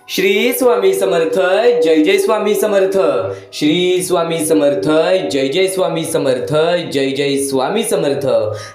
श्री स्वामी समर्थ जय जय स्वामी समर्थ श्री स्वामी समर्थ जय जय स्वामी समर्थ जय जय स्वामी समर्थ।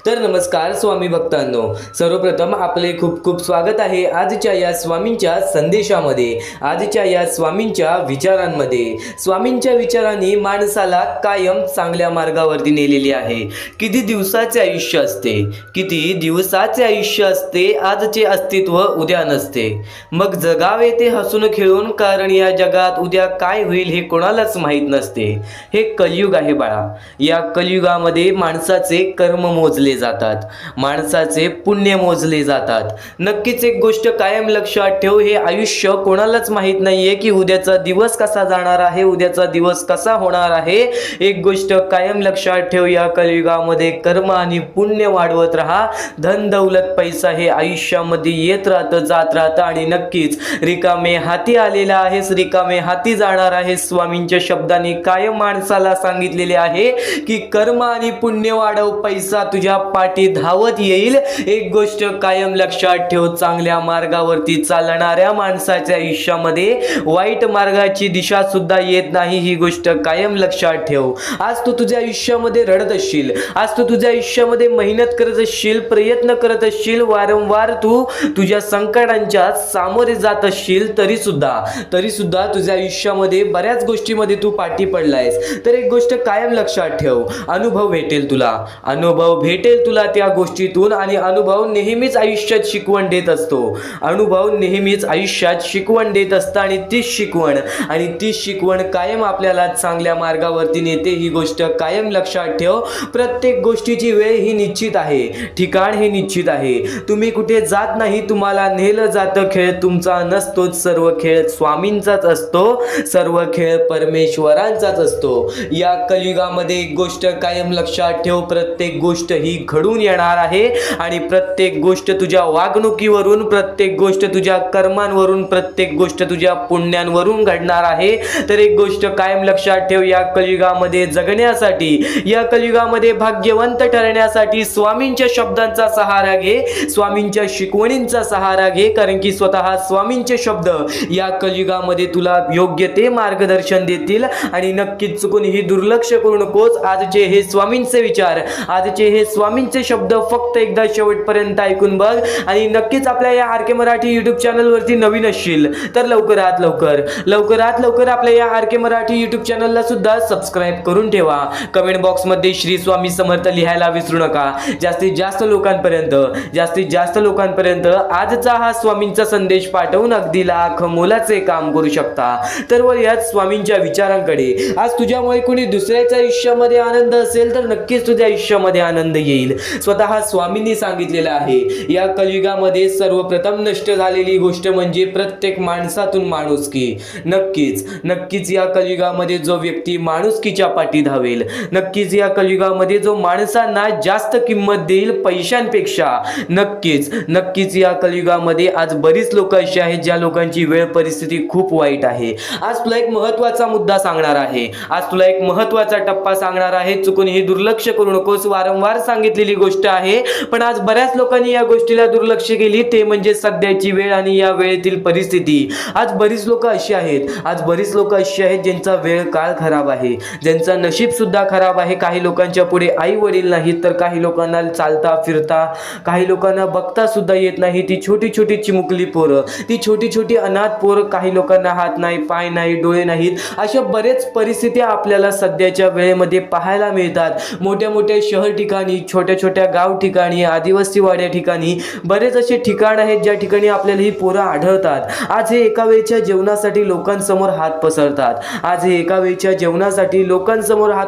तर नमस्कार स्वामी भक्तांनो, सर्वप्रथम आपले खूप खूप स्वागत आहे आजच्या या स्वामींच्या संदेशामध्ये, आजच्या या स्वामींच्या विचारांमध्ये। स्वामींच्या विचारांनी माणसाला कायम चांगल्या मार्गावरती नेलेली आहे। किती दिवसाचे आयुष्य असते, किती दिवसाचे आयुष्य असते, आजचे अस्तित्व उद्या नसते। मग जगावे ते हसून खेळून, कारण या जगात उद्या काय होईल हे कोणालाच माहीत नसते। हे कलियुग आहे बाळा। या कलियुगामध्ये माणसाचे कर्म मोजले जातात, माणसाचे पुण्य मोजले जातात। नक्कीच एक गोष्ट कायम लक्षात ठेव, हे आयुष्य कोणालाच माहीत नाहीये की उद्याचा दिवस कसा जाणार आहे, उद्याचा दिवस कसा होणार आहे। एक गोष्ट कायम लक्षात ठेव, या कलियुगामध्ये कर्म आणि पुण्य वाढवत राहा। धन दौलत पैसा हे आयुष्यामध्ये येत राहतं, जात राहतं आणि नक्कीच रिकामे हाती आलेला आहेस, रिकामे हाती जाणार आहे। स्वामींच्या शब्दांनी कायम माणसाला सांगितलेले आहे की कर्म आणि पुण्य वाढव, पैसा तुझ्या पाठी धावत येईल। एक गोष्ट कायम लक्षात ठेव, चांगल्या मार्गावरती चालणाऱ्या माणसाच्या आयुष्यामध्ये वाईट मार्गाची दिशा सुद्धा येत नाही, ही गोष्ट कायम लक्षात ठेव। आज तू तुझ्या आयुष्यामध्ये रडत असशील, आज तू तुझ्या आयुष्यामध्ये मेहनत करत असशील, प्रयत्न करत असशील, वारंवार तू तुझ्या संकटांच्या सामोरे जात असशील, तरी सुद्धा तुझ्या आयुष्यामध्ये बऱ्याच गोष्टीमध्ये तू पाठी पडलायस। तर एक गोष्ट कायम लक्षात ठेव, अनुभव भेटेल तुला, अनुभव भेटेल तुला त्या गोष्टीतून। आणि अनुभव नेहमीच आयुष्यात शिकवण देत असतो, अनुभव नेहमीच आयुष्यात शिकवण देत असतं आणि तीच शिकवण कायम आपल्याला चांगल्या मार्गावरती नेते, ही गोष्ट कायम लक्षात ठेव। प्रत्येक गोष्टीची वेळ ही निश्चित आहे, ठिकाण हे निश्चित आहे। तुम्ही कुठे जात नाही, तुम्हाला नेलं जातं। खेळ तुमचा नसतोच, सर्व खेळ स्वामींचाच असतो, सर्व खेळ परमेश्वरांचाच असतो। या कलियुगामध्ये एक गोष्ट कायम लक्षात ठेव, प्रत्येक गोष्ट ही घडून येणार आहे आणि प्रत्येक गोष्ट तुझ्या वागणुकीवरून, प्रत्येक गोष्ट तुझ्या कर्मांवरून, प्रत्येक गोष्ट तुझ्या पुण्यांवरून घडणार आहे। तर एक गोष्ट कायम लक्षात ठेव, या कलियुगामध्ये जगण्यासाठी, या कलियुगामध्ये भाग्यवंत ठरण्यासाठी स्वामींच्या शब्दांचा सहारा घे, स्वामींच्या शिकवणींचा सहारा घे, कारण की स्वतः स्वामींचे शब्द या कलियुगामध्ये तुला योग्य ते मार्गदर्शन देतील। आणि नक्कीच चुकूनही दुर्लक्ष करू नकोस। आजचे हे स्वामींचे विचार, आजचे हे स्वामींचे शब्द फक्त एकदा शेवटपर्यंत ऐकून बघ। आणि नक्कीच आपल्या या आर.के. मराठी यूट्यूब चॅनलवरती नवीन असशील तर लवकरात लवकर आपल्या या आर.के. मराठी यूट्यूब चॅनलला सुद्धा सबस्क्राईब करून ठेवा। कमेंट बॉक्समध्ये श्री स्वामी समर्थ लिहायला विसरू नका। जास्तीत जास्त लोकांपर्यंत आजचा हा स्वामींचा संदेश पाठवून अगदी लाख मोलाचे काम करू शकता। तर वळूयात स्वामींच्या विचारांकडे। आज तुझ्यामुळे कोणी दुसऱ्याच्या आयुष्यामध्ये आनंद असेल तर नक्कीच तुझ्या आयुष्यामध्ये आनंद येईल। स्वतः स्वामींनी सांगितलेलं आहे, या कलियुगामध्ये सर्वप्रथम नष्ट झालेली गोष्ट म्हणजे प्रत्येक माणसातून माणुसकी। नक्कीच या कलियुगामध्ये जो व्यक्ती माणुसकीच्या पाठी धावेल, नक्कीच या कलियुगामध्ये जो माणसांना जास्त किंमत देईल पैशांपेक्षा, नक्कीच या कलियुगामध्ये आज बरीच लोक अशी आहेत ज्या लोकांची वेळ परिस्थिती खूप वाईट आहे। आज तुला एक महत्त्वाचा मुद्दा सांगणार आहे, आज तुला एक महत्त्वाचा टप्पा सांगणार आहे, चुकूनही दुर्लक्ष करू नकोस। वारंवार सांगितलेली गोष्ट आहे, पण आज बऱ्याच लोकांनी या गोष्टीला दुर्लक्ष केली, ते म्हणजे सध्याची वेळ आणि या वेळेतील परिस्थिती। आज बरीच लोक अशी आहेत ज्यांचा वेळ काळ खराब आहे, ज्यांचा नशीब सुद्धा खराब आहे। काही लोकांच्या पुढे आई वडील नाहीत, तर काही लोकांना चालता फिरता, काही लोकांना बघता सुद्धा येत नाही। ती छोटी चिमुकली पोरं, ती छोटी अनाथ पोरं, काही लोकांना हात नाही, पाय नाही, डोळे नाहीत। अशा बरेच परिस्थिती आपल्याला सध्याच्या वेळेमध्ये पाहायला मिळतात। मोठ्या शहर ठिकाणी, छोट्या गाव ठिकाणी, आदिवासी वाड्या ठिकाणी बरेच असे ठिकाण आहेत ज्या ठिकाणी आपल्याला ही पोरं आढळतात। आज हे एका वेळच्या जेवणासाठी लोकांसमोर हात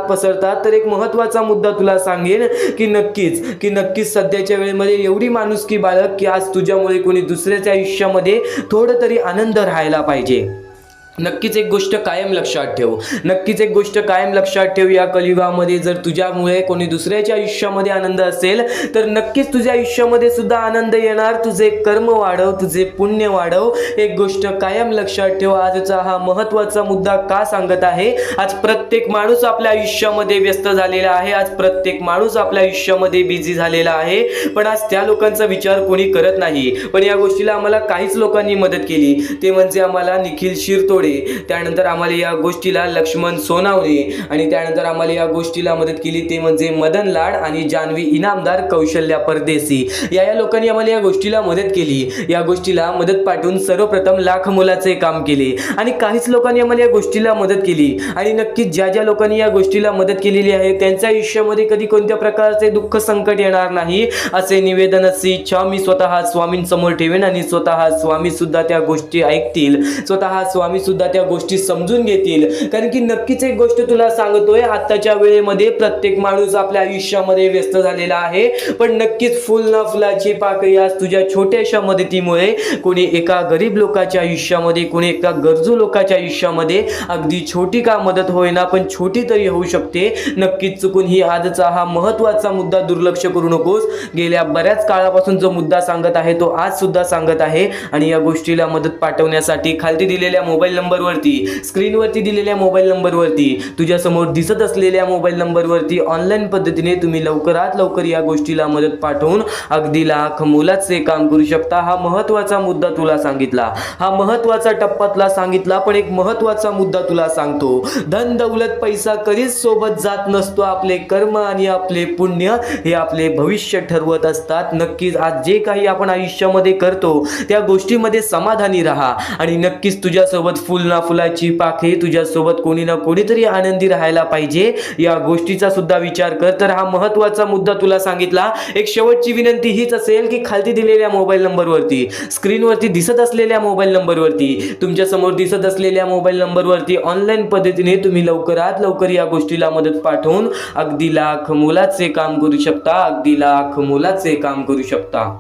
पसरतात, तर एक महत्त्वाचा मुद्दा तुला सांगेन की नक्कीच सध्याच्या वेळेमध्ये एवढी माणुसकी बाळग की आज तुझ्यामुळे कोणी दुसऱ्याच्या आयुष्यामध्ये थोडं तरी आनंद राहायला पाहिजे। नक्कीच एक गोष्ट कायम लक्षात ठेव, नक्कीच एक गोष्ट कायम लक्षात ठेव, या कलियुगामध्ये जर तुझ्यामुळे कोणी दुसऱ्याच्या आयुष्यामध्ये आनंद असेल तर नक्कीच तुझ्या आयुष्यामध्ये सुद्धा आनंद येणार. तुझे कर्म वाढव, तुझे पुण्य वाढव. एक गोष्ट कायम लक्षात ठेव. आजचा हा महत्त्वाचा मुद्दा का सांगत आहे, आज प्रत्येक माणूस आपल्या आयुष्यामध्ये व्यस्त झालेला आहे, आज प्रत्येक माणूस आपल्या आयुष्यामध्ये बिझी झालेला आहे, पण आज त्या लोकांचा विचार कोणी करत नाही. पण या गोष्टीला आम्हाला काहीच लोकांनी मदत केली, ते म्हणजे आम्हाला निखिल शिरतोडे, त्यानंतर आम्हाला या गोष्टीला लक्ष्मण सोनावणे, आणि त्यानंतर आम्हाला या गोष्टीला मदत केली ते म्हणजे मदन लाड आणि जान्हवी इनामदार, कौशल्या परदेशी. या लोकांनी आम्हाला या गोष्टीला मदत केली. या गोष्टीला मदत पाठवून सर्वप्रथम लाख मोलाचे काम केले, आणि काहीच लोकांनी आम्हाला या गोष्टीला मदत केली. आणि नक्कीच ज्या ज्या लोकांनी या गोष्टीला मदत केलेली आहे त्यांच्या आयुष्यामध्ये कधी कोणत्या प्रकारचे दुःख संकट येणार नाही, असे निवेदन, अशी इच्छा मी स्वतः स्वामींसमोर ठेवेन, आणि स्वतः स्वामी सुद्धा त्या गोष्टी ऐकतील, स्वतः स्वामी सुद्धा त्या गोष्टी समजून घेतील. कारण की नक्कीच एक गोष्ट तुला सांगतोय, आताच्या वेळेमध्ये प्रत्येक माणूस आपल्या आयुष्यामध्ये व्यस्त झालेला आहे, पण नक्कीच फुल ना फुलाची पाकळी आज तुझ्या छोट्याशा मदतीमुळे कोणी एका गरीब लोकांच्या आयुष्यामध्ये, कोणी एका गरजू लोकांच्या आयुष्यामध्ये अगदी छोटी का मदत होईना पण छोटी तरी होऊ शकते. नक्कीच चुकून ही आजचा हा महत्त्वाचा मुद्दा दुर्लक्ष करू नकोस. गेल्या बऱ्याच काळापासून जो मुद्दा सांगत आहे तो आज सुद्धा सांगत आहे, आणि या गोष्टीला मदत पाठवण्यासाठी खाली दिलेल्या मोबाईल नंबरवरती, स्क्रीनवरती दिलेल्या मोबाईल नंबरवरती, तुझ्या समोर दिसत असलेल्या मोबाईल नंबरवरती ऑनलाईन पद्धतीने तुम्ही लवकरात लवकर या गोष्टीला मदत पाठवून अगदी लाख मोलाचे काम करू शकता. हा महत्त्वाचा मुद्दा तुला सांगितला, हा महत्त्वाचा टप्पा तुला सांगितला, पण एक महत्त्वाचा मुद्दा तुला सांगतो. धन दौलत पैसा कधीच सोबत जात नसतो. आपले कर्म आणि आपले पुण्य हे आपले भविष्य ठरवत असतात. नक्कीच आज जे काही आपण आयुष्यामध्ये करतो त्या गोष्टीमध्ये समाधानी राहा, आणि नक्कीच तुझ्यासोबत फुल ना फुलाची पाकळी, तुझ्यासोबत कोणी ना कोणीतरी आनंदी राहायला पाहिजे, या गोष्टीचा सुद्धा विचार कर. तर हा महत्त्वाचा मुद्दा तुला सांगितला. एक शेवटची विनंती हीच असेल की खाली दिलेल्या मोबाईल नंबरवरती, स्क्रीनवरती दिसत असलेल्या मोबाईल नंबरवरती, तुमच्या समोर दिसत असलेल्या मोबाईल नंबरवरती ऑनलाईन पद्धतीने तुम्ही लवकरात लवकर या गोष्टीला मदत पाठवून अगदी लाख मोलाचे काम करू शकता, अगदी लाख मोलाचे काम करू शकता.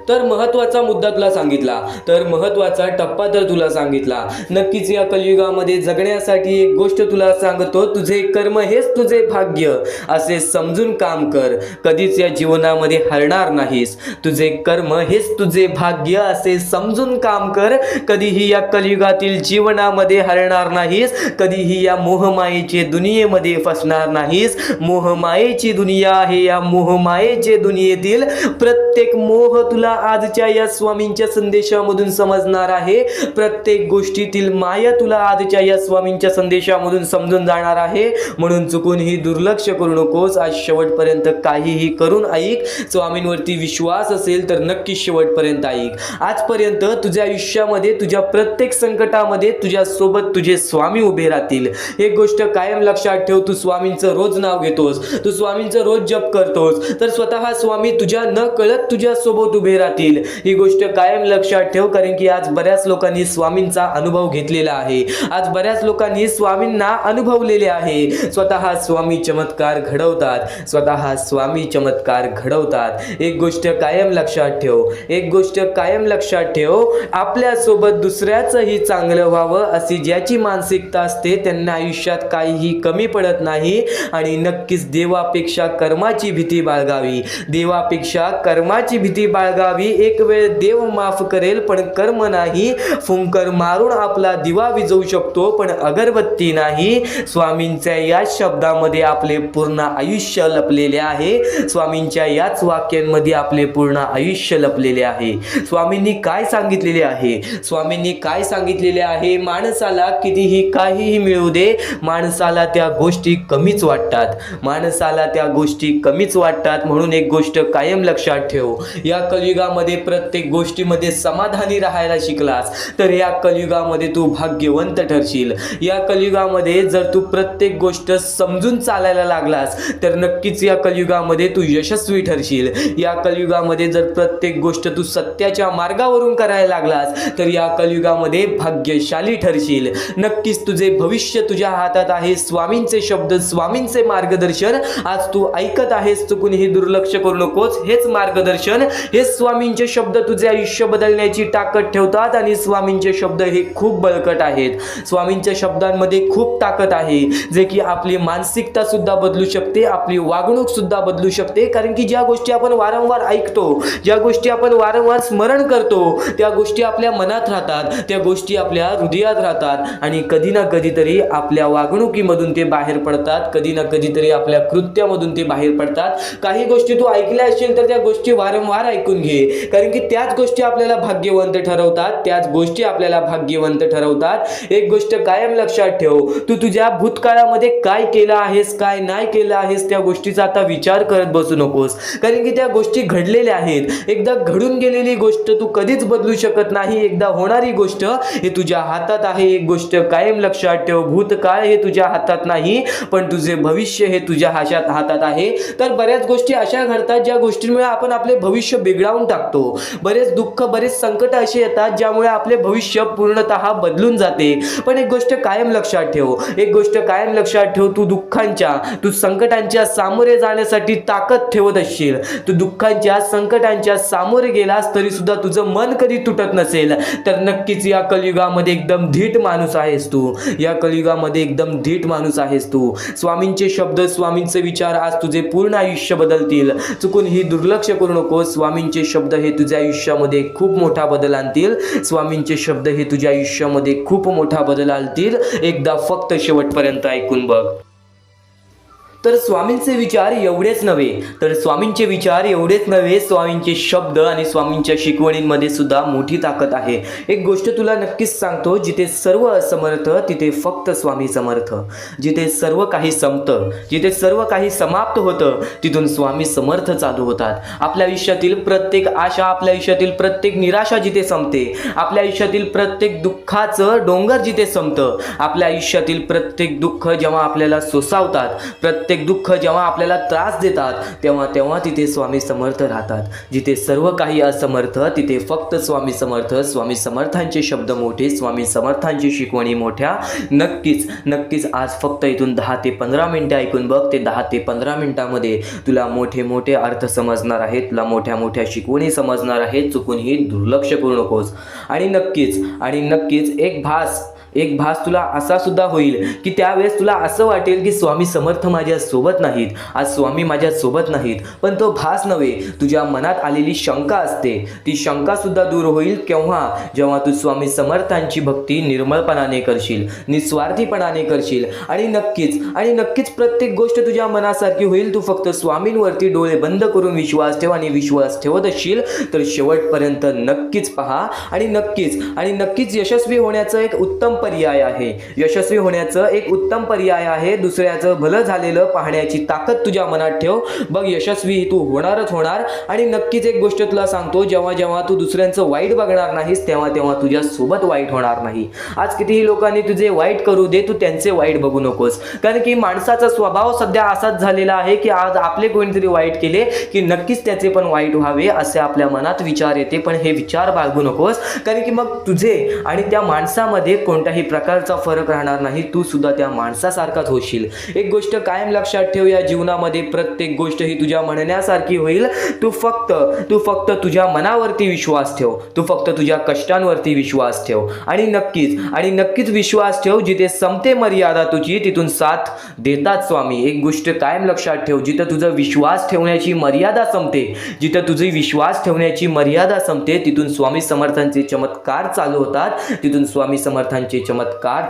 तर महत्त्वाचा मुद्दा तुला सांगितला, तर महत्त्वाचा टप्पा तर तुला सांगितला. नक्कीच या कलियुगामध्ये जगण्यासाठी एक गोष्ट तुला सांगतो, तुझे कर्म हेच तुझे भाग्य असे समजून काम कर. कधीच या जीवनामध्ये हरणार नाहीस. तुझे कर्म हेच तुझे भाग्य असे समजून काम कर. कधीही या कलियुगातील जीवनामध्ये हरणार नाहीस. कधीही या मोहमायेचे दुनियेमध्ये फसणार नाहीस. मोहमायेची दुनिया आहे, या मोहमायेचे दुनियेतील प्रत्येक मोह तुला आजच्या या स्वामींच्या संदेशामधून समजणार आहे. प्रत्येक गोष्टीतील माया तुला आजच्या या स्वामींच्या संदेशामधून समजून जाणार आहे. म्हणून चुकून ही दुर्लक्ष करू नकोस. आज शेवटपर्यंत काहीही करून ऐक. स्वामींवरती विश्वास असेल तर नक्की शेवटपर्यंत ऐक. आजपर्यंत तुझ्या आयुष्यामध्ये, तुझ्या प्रत्येक संकटामध्ये तुझ्या सोबत तुझे स्वामी उभे राहतील. एक गोष्ट कायम लक्षात ठेव, तू स्वामींचं रोज नाव घेतोस, तू स्वामींचं रोज जप करतोस, तर स्वतः स्वामी तुझ्या न कळत तुझ्या सोबत उभे राहतील. ही गोष्ट कायम लक्षात ठेव, कारण की आज बऱ्याच लोकांनी स्वामींचा अनुभव घेतलेला आहे. आज बऱ्याच लोकांनी स्वामींना अनुभवलेले आहे. स्वतः स्वामी चमत्कार घडवतात, स्वतः स्वामी चमत्कार घडवतात. एक गोष्ट कायम लक्षात ठेव, एक गोष्ट कायम लक्षात ठेव, आपल्या सोबत दुसऱ्याचंही चांगलं व्हावं अशी ज्याची मानसिकता असते त्यांना आयुष्यात काहीही कमी पडत नाही. आणि नक्कीच देवापेक्षा कर्माची भीती बाळगावी, देवापेक्षा कर्माची भीती बाळगावी. एक वेळ देव माफ करेल पण कर्म नाही. फुंकर मारून आपला दिवा विझवू शकतो पण अगरबत्ती नाही. स्वामींच्या या शब्दामध्ये आपले पूर्ण आयुष्य लपलेले आहे. स्वामींच्या याच वाक्यांमध्ये आपले पूर्ण आयुष्य लपलेले आहे. स्वामींनी काय सांगितलेले आहे, स्वामींनी काय सांगितलेले आहे, माणसाला कितीही काहीही मिळू दे, माणसाला त्या गोष्टी कमीच वाटतात, माणसाला त्या गोष्टी कमीच वाटतात. म्हणून एक गोष्ट कायम लक्षात ठेव, या कलियुगामध्ये प्रत्येक गोष्टीमध्ये समाधानी राहायला शिकलास तर या कलियुगामध्ये तू भाग्यवंत ठरशील. या कलियुगामध्ये जर तू प्रत्येक गोष्ट समजून चालायला लागलास तर नक्कीच या कलियुगामध्ये तू यशस्वी ठरशील. या कलियुगामध्ये जर प्रत्येक गोष्ट तू सत्याच्या मार्गावरून करायला लागलास तर या कलियुगामध्ये भाग्यशाली ठरशील. नक्कीच तुझे भविष्य तुझ्या हातात आहे. स्वामींचे शब्द, स्वामींचे मार्गदर्शन आज तू ऐकत आहेस. चुकून हे दुर्लक्ष करू नकोस. हेच मार्गदर्शन हे स्वामींचे शब्द तुझे आयुष्य बदलण्याची ताकद ठेवतात आणि स्वामींचे शब्द हे खूप बळकट आहेत. स्वामींच्या शब्दांमध्ये खूप ताकद आहे, जे की आपली मानसिकता सुद्धा बदलू शकते, आपली वागणूक सुद्धा बदलू शकते. कारण की ज्या गोष्टी आपण वारंवार ऐकतो, ज्या गोष्टी आपण वारंवार स्मरण करतो, त्या गोष्टी आपल्या मनात राहतात, त्या गोष्टी आपल्या हृदयात राहतात आणि कधी ना कधीतरी आपल्या वागणुकीमधून ते बाहेर पडतात, कधी ना कधीतरी आपल्या कृत्यामधून ते बाहेर पडतात. काही गोष्टी तू ऐकल्या असतील तर त्या गोष्टी वारंवार ऐकून घे, कारण की त्याच गोष्टी आपल्याला भाग्यवंत ठरवतात, त्याच गोष्टी आपल्याला भाग्यवंत ठरवतात. एक गोष्ट कायम लक्षात ठेव, तू तुझ्या भूतकाळामध्ये काय केलं आहेस, काय नाही केलं आहेस, त्या गोष्टीचा आता विचार करत बसू नकोस, कारण की त्या गोष्टी घडलेल्या आहेत. एकदा घडून गेलेली गोष्ट तू कधीच बदलू शकत नाही. एकदा होणारी गोष्ट हे तुझ्या हातात आहे. एक गोष्ट कायम लक्षात ठेव, भूतकाळ हे तुझ्या हातात नाही, पण तुझे भविष्य हे तुझ्या हातात आहे. तर बऱ्याच गोष्टी अशा घडतात ज्या गोष्टींमुळे आपण आपले भविष्य बिघडवून टाकतो. बरेच दुःख, बरेच संकट असे येतात ज्यामुळे आपले भविष्य पूर्णतः बदलून जाते. पण एक गोष्ट कायम लक्षात ठेव, एक गोष्ट कायम लक्षात ठेव, तू दुःखांच्या, तू संकटांच्या सामोरे जाण्यासाठी ताकद ठेवत असशील. तू दुःखांच्या, संकटांच्या सामोरे गेलास तरी सुद्धा तुझं मन कधी तुटत नसेल, तर नक्कीच या कलियुगामध्ये एकदम धीट माणूस आहेस तू. या कलियुगामध्ये एकदम धीट माणूस आहेस तू. स्वामींचे शब्द, स्वामींचे विचार आज तुझे पूर्ण आयुष्य बदलतील. चुकून ही दुर्लक्ष करू नको. स्वामींचे शब्द हे तुझ्या आयुष्यामध्ये खूप मोठा बदल आणतील. स्वामींचे शब्द हे तुझ्या आयुष्यामध्ये खूप मोठा बदल आणतील. एकदा फक्त शेवटपर्यंत ऐकून बघ. तर स्वामींचे विचार एवढेच नव्हे, स्वामींचे शब्द आणि स्वामींच्या शिकवणींमध्ये सुद्धा मोठी ताकद आहे. एक गोष्ट तुला नक्कीच सांगतो, जिथे सर्व असमर्थ तिथे फक्त स्वामी समर्थ. जिथे सर्व काही संपतं, जिथे सर्व काही समाप्त होतं, तिथून स्वामी समर्थ चालू होतात. आपल्या आयुष्यातील प्रत्येक आशा, आपल्या आयुष्यातील प्रत्येक निराशा जिथे संपते, आपल्या आयुष्यातील प्रत्येक दुःखाचं डोंगर जिथे संपतं, आपल्या आयुष्यातील प्रत्येक दुःख जेव्हा आपल्याला सोसावतात, प्रत्येक दुःख जेव्हा आपल्याला त्रास देतात, तेव्हा तिथे स्वामी समर्थ राहतात. जिथे सर्व काही असमर्थ तिथे फक्त स्वामी समर्थ. स्वामी समर्थांचे शब्द मोठे, स्वामी समर्थांची शिकवणी मोठ्या. नक्कीच आज फक्त इथून 10 ते 15 मिनिटं ऐकून बघ. ते 10 ते 15 मिनिटांमध्ये तुला मोठे अर्थ समजणार आहेत, तुला मोठ्या शिकवणी समजणार आहेत. चुकून ही दुर्लक्ष करू नकोस. आणि नक्कीच एक भास तुला असा सुद्धा होईल की त्यावेळेस तुला असं वाटेल की स्वामी समर्थ माझ्या सोबत नाहीत, आज स्वामी माझ्या सोबत नाहीत. पण तो भास नव्हे, तुझ्या मनात आलेली शंका असते, ती शंका सुद्धा दूर होईल जेव्हा तू स्वामी समर्थांची भक्ती निर्मळपणाने करशील, निस्वार्थीपणाने करशील. आणि नक्कीच प्रत्येक गोष्ट तुझ्या मनासारखी होईल. तू फक्त स्वामींवरती डोळे बंद करून विश्वास ठेव आणि विश्वास ठेवत असशील तर शेवटपर्यंत नक्कीच पहा. आणि नक्कीच यशस्वी होण्याचं एक उत्तम पर्याय आहे. दुसऱ्याचं भलं झालेलं पाहण्याची ताकद तुझ्या मनात ठेव. बघ, यशस्वी तू होणार. आणि नक्कीच एक गोष्ट तुला सांगतो, जेव्हा तू दुसऱ्यांचं वाईट बघणार नाहीस तेव्हा तुझ्या सोबत वाईट होणार नाही. आज कितीही लोकांनी तुझे वाईट करू दे, तू त्यांचे वाईट बघू नकोस. कारण की माणसाचा स्वभाव सध्या असाच झालेला आहे की आज आपले कोणीतरी वाईट केले की नक्कीच त्याचे पण वाईट व्हावे असे आपल्या मनात विचार येते. पण हे विचार बाळगू नकोस, कारण की मग तुझे आणि त्या माणसामध्ये कोणत्याही प्रकारचा फरक राहणार नाही. तू सुद्धा त्या माणसासारखाच होशील. एक गोष्ट कायम लक्षात ठेव, या जीवनामध्ये प्रत्येक गोष्ट ही तुझ्या म्हणण्यासारखी होईल. तू फक्त तुझ्या मनावरती विश्वास ठेव, तू फक्त तुझ्या कष्टांवरती विश्वास ठेव. आणि नक्कीच विश्वास ठेव, जिथे संपते मर्यादा तुझी तिथून साथ देतात स्वामी. एक गोष्ट कायम लक्षात ठेव, जिथं तुझा विश्वास ठेवण्याची मर्यादा संपते, तिथून स्वामी समर्थांचे चमत्कार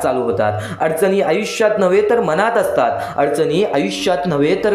चालू होतात. अडचणी आयुष्यात नव्हे तर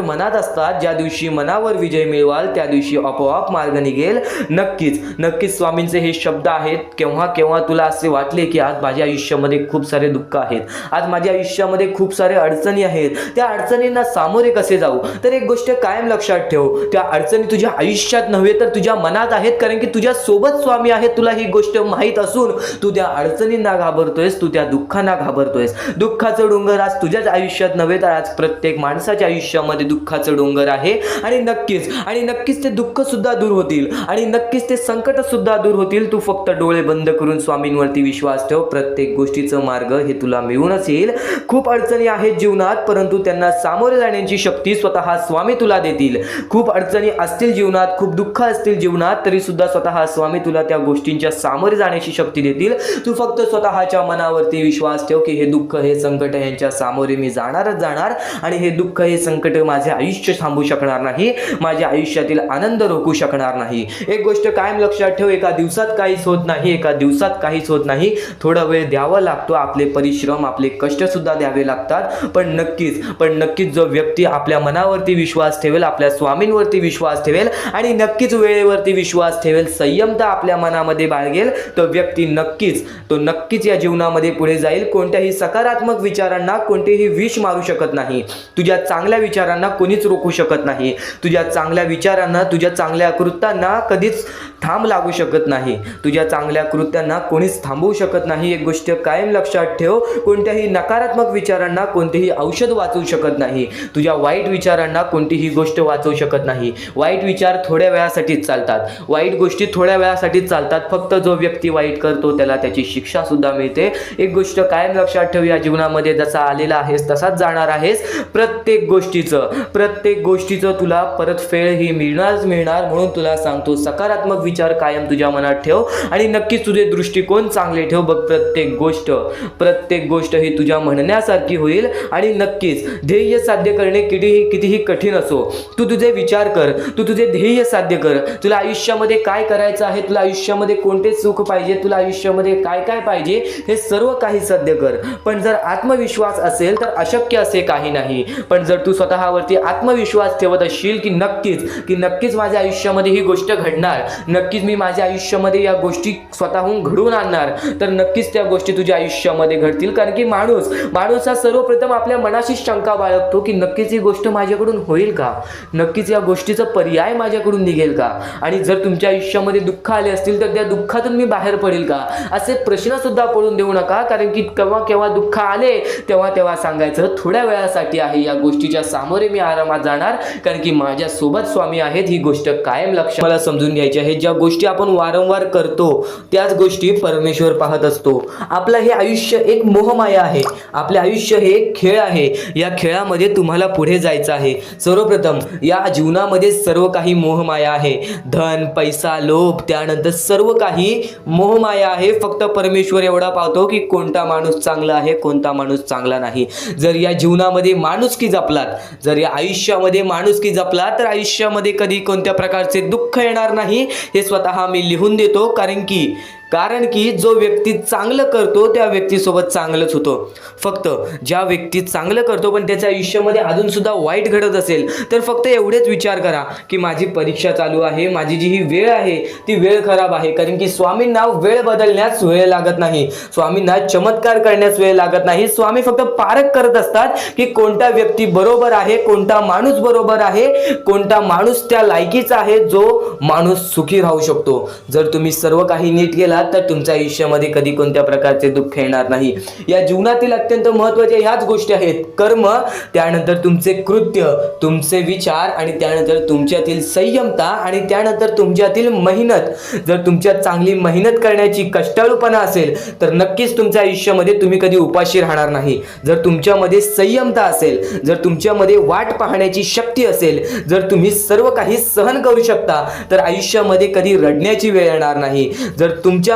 मनात असतात. ज्या दिवशी मनावर विजय मिळवाल त्या दिवशी आपोआप मार्ग निघेल. नक्कीच स्वामींचे हे शब्द आहेत. केव्हा तुला असे वाटले की आज माझ्या आयुष्यामध्ये खूप सारे दुःख आहेत, आज माझ्या आयुष्यामध्ये खूप सारे अडचणी आहेत, त्या अडचणींना सामोरे कसे जाऊ, तर एक गोष्ट कायम लक्षात ठेव, त्या अडचणी तुझ्या आयुष्यात नव्हे तर तुझ्या मनात आहेत. कारण की तुझ्या सोबत स्वामी आहेत. तुला ही गोष्ट माहीत असून तू त्या अडचणींना घाबरतोयस, तू त्या दुःखांना घाबरतोयस. दुःखाचं डोंगर आज तुझ्याच आयुष्यात नव्हे तर आज प्रत्येक माणसाच्या आयुष्यामध्ये दुःखाचं डोंगर आहे. आणि नक्कीच ते दुःख सुद्धा दूर होतील आणि नक्कीच ते संकट सुद्धा दूर होतील. तू फक्त डोळे बंद करून स्वामींवरती विश्वास ठेव. प्रत्येक गोष्टीचं मार्ग हे तुला मिळूनच येईल. खूप अडचणी आहेत जीवनात, परंतु त्यांना सामोरे जाण्याची शक्ती स्वतः स्वामी तुला देतील. खूप अडचणी असतील जीवनात, खूप दुःख असतील जीवनात, तरी सुद्धा स्वतः स्वामी तुला त्या गोष्टींच्या सामोरे जाण्याची शक्ती देतील. तू फक्त स्वतःच्या मनावरती विश्वास ठेव की हे दुःख, हे संकट यांच्या सामोरे मी जाणारच जाणार आणि हे दुःख, हे संकट माझे आयुष्य थांबू शकणार नाही, माझ्या आयुष्यातील आनंद रोखू शकणार नाही. एक गोष्ट कायम लक्षात ठेव, एका दिवसात काहीच होत नाही, एका दिवसात काहीच होत नाही. थोडा वेळ द्यावा लागतो, आपले परिश्रम, आपले कष्ट सुद्धा द्यावे लागतात. पण नक्कीच जो व्यक्ती आपल्या मनावरती विश्वास ठेवेल, आपल्या स्वामींवरती विश्वास ठेवेल आणि नक्कीच वेळेवरती विश्वास ठेवेल, संयमता आपल्या मनामध्ये बाळगेल, तो व्यक्ती नक्कीच या जीवनामध्ये पुढे जाईल. कोणत्याही सकारात्मक विचारांना कोणतेही विष मारू शकत नाही. तुझ्या चांगल्या विचारांना कोणीच रोखू शकत नाही. तुझ्या चांगल्या विचारांना, तुझ्या चांगल्या कृत्यांना कधीच थांब लागू शकत नाही. तुझ्या चांगल्या कृत्यांना कोणीच थांबवू शकत नाही. एक गोष्ट कायम लक्षात ठेव, कोणत्याही नकारात्मक विचारांना कोणतेही औषध वाचवू शकत नाही. तुझ्या वाईट विचारांना कोणतीही गोष्ट वाचवू शकत नाही. वाईट विचार थोड्या वेळासाठीच चालतात, वाईट गोष्टी थोड्या वेळासाठीच चालतात. फक्त जो व्यक्ती वाईट करतो त्याला त्याची शिक्षा सुद्धा मिळते. एक गोष्ट कायम लक्षात ठेव, या जीवनामध्ये जसा आलेला आहेस तसाच जाणार आहेस. प्रत्येक गोष्टीचं तुला परतफेड ही मिळणार. म्हणून तुला सांगतो, सकारात्मक विचार कायम तुझ्या मनात ठेव आणि नक्कीच तुझे दृष्टिकोन चांगले ठेव. बघ, प्रत्येक गोष्ट ही तुझ्या म्हणण्यासारखी होईल. आणि नक्कीच ध्येय साध्य करणे कितीही कठीण असो, तू तुझे विचार कर, तू तुझे ध्येय साध्य कर. तुला आयुष्यामध्ये काय करायचं आहे, तुला आयुष्यामध्ये कोणते सुख पाहिजे, तुला आयुष्यामध्ये काय काय पाहिजे, हे सर्व काही साध्य कर. पण जर आत्मविश्वास असेल तर अशक्य असे काही नाही. पण जर तू स्वतःवरती आत्मविश्वास ठेवत असशील की नक्कीच माझ्या आयुष्यामध्ये ही गोष्ट घडणार, नक्कीच मी माझ्या आयुष्यामध्ये या गोष्टी स्वतःहून घडवून आणणार, तर नक्कीच त्या गोष्टी तुझ्या आयुष्यामध्ये घडतील. कारण की माणूस हा सर्वप्रथम आपल्या मनाशी शंका बाळगतो की नक्कीच ही गोष्ट माझ्याकडून होईल का, नक्कीच या गोष्टीचा पर्याय माझ्याकडून निघेल का, आणि जर तुमच्या आयुष्यामध्ये दुःख आले असतील तर त्या दुःखातून मी बाहेर पडेल का, असे प्रश्न सुद्धा पडून देऊ नका. कारण की केव्हा दुःख आले तेव्हा सांगायचं थोड्या वेळासाठी आहे, या गोष्टीच्या सामोरे मी आरामात जाणार, कारण की माझ्या सोबत स्वामी आहेत. ही गोष्ट कायम लक्षात मला समजून घ्यायची आहे. ज्या गोष्टी आपण वारंवार करतो त्याच गोष्टी परमेश्वर पाहत असतो. आपलं हे आयुष्य एक मोहमाया आहे, आपले आयुष्य हे एक खेळ आहे. या खेळामध्ये तुम्हाला पुढे जायचं आहे. सर्वप्रथम या जीवनामध्ये सर्व काही मोहमाया आहे. धन, पैसा, लोभ, त्यानंतर सर्व काही मोहमाया आहे. फक्त परमेश्वर एवढा पाहतो की कोणता माणूस चांगला आहे, कोणता माणूस चांगला नाही. जर या जीवनामध्ये माणुसकी जपलात, जर या आयुष्यामध्ये माणुसकी जपलात, तर आयुष्यामध्ये कधी कोणत्या प्रकारचे दुःख येणार नाही. हे स्वतः मी लिहून देतो. कारण की जो व्यक्ती चांगलं करतो त्या व्यक्तीसोबत चांगलंच होतं. फक्त ज्या व्यक्ती चांगलं करतो पण त्याच्या आयुष्यामध्ये अजून सुद्धा वाईट घडत असेल तर फक्त एवढेच विचार करा की माझी परीक्षा चालू आहे, माझी जी ही वेळ आहे ती वेळ खराब आहे. कारण की स्वामींना वेळ बदलण्यास वेळ लागत नाही, स्वामींना चमत्कार करण्यास वेळ लागत नाही. स्वामी फक्त पारख करत असतात की कोणता व्यक्ती बरोबर आहे, कोणता माणूस बरोबर आहे, कोणता माणूस त्या लायकीचा आहे, जो माणूस सुखी राहू शकतो. जर तुम्ही सर्व काही नीट केला तर तुमच्या आयुष्यामध्ये कधी कोणत्या प्रकारचे दुःख येणार नाही. या जीवनातील अत्यंत महत्त्वाच्या ह्याच गोष्टी आहेत: कर्म, त्यानंतर तुमचे कृत्य, तुमचे विचार, आणि त्यानंतर तुमच्यातील संयमता, आणि त्यानंतर तुमच्यातील मेहनत. जर तुमच्यात चांगली मेहनत करण्याची कष्टाळूपणा असेल तर नक्कीच तुमच्या आयुष्यामध्ये तुम्ही कधी उपाशी राहणार नाही. जर तुमच्यामध्ये संयमता असेल, जर तुमच्यामध्ये वाट पाहण्याची शक्ती असेल, जर तुम्ही सर्व काही सहन करू शकता तर आयुष्यामध्ये कधी रडण्याची वेळ येणार नाही. जर तुमच्यामध्ये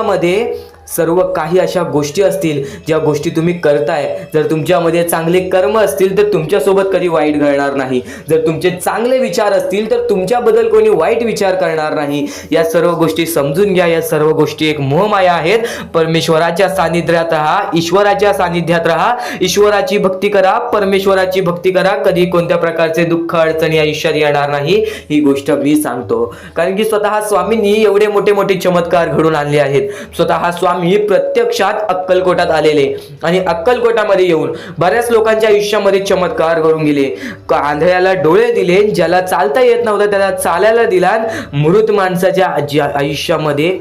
सर्व काही अशा गोष्टी असतील ज्या गोष्टी तुम्ही करताय, जर तुमच्यामध्ये चांगले कर्म असतील तर तुमच्यासोबत कधी वाईट घडणार नाही. जर तुमचे चांगले विचार असतील तर तुमच्याबद्दल कोणी वाईट विचार करणार नाही. या सर्व गोष्टी समजून घ्या. या सर्व गोष्टी एक मोहमाया आहेत. परमेश्वराच्या सानिध्यात राहा, ईश्वराच्या सानिध्यात राहा, ईश्वराची भक्ती करा, परमेश्वराची भक्ती करा. कधी कोणत्या प्रकारचे दुःख अडचणी आयुष्यात येणार नाही. ही गोष्ट मी सांगतो कारण की स्वतः स्वामींनी एवढे मोठे मोठे चमत्कार घडून आणले आहेत. स्वतः स्वामी प्रत्यक्षात अक्कलकोटात आलेले आणि अक्कलकोटामध्ये येऊन बऱ्याच लोकांच्या आयुष्यामध्ये चमत्कार घडून गेले. आंधळ्याला डोळे दिले, ज्याला चालता येत नव्हतं त्याला चालायला दिला, मृत माणसाच्या आयुष्यामध्ये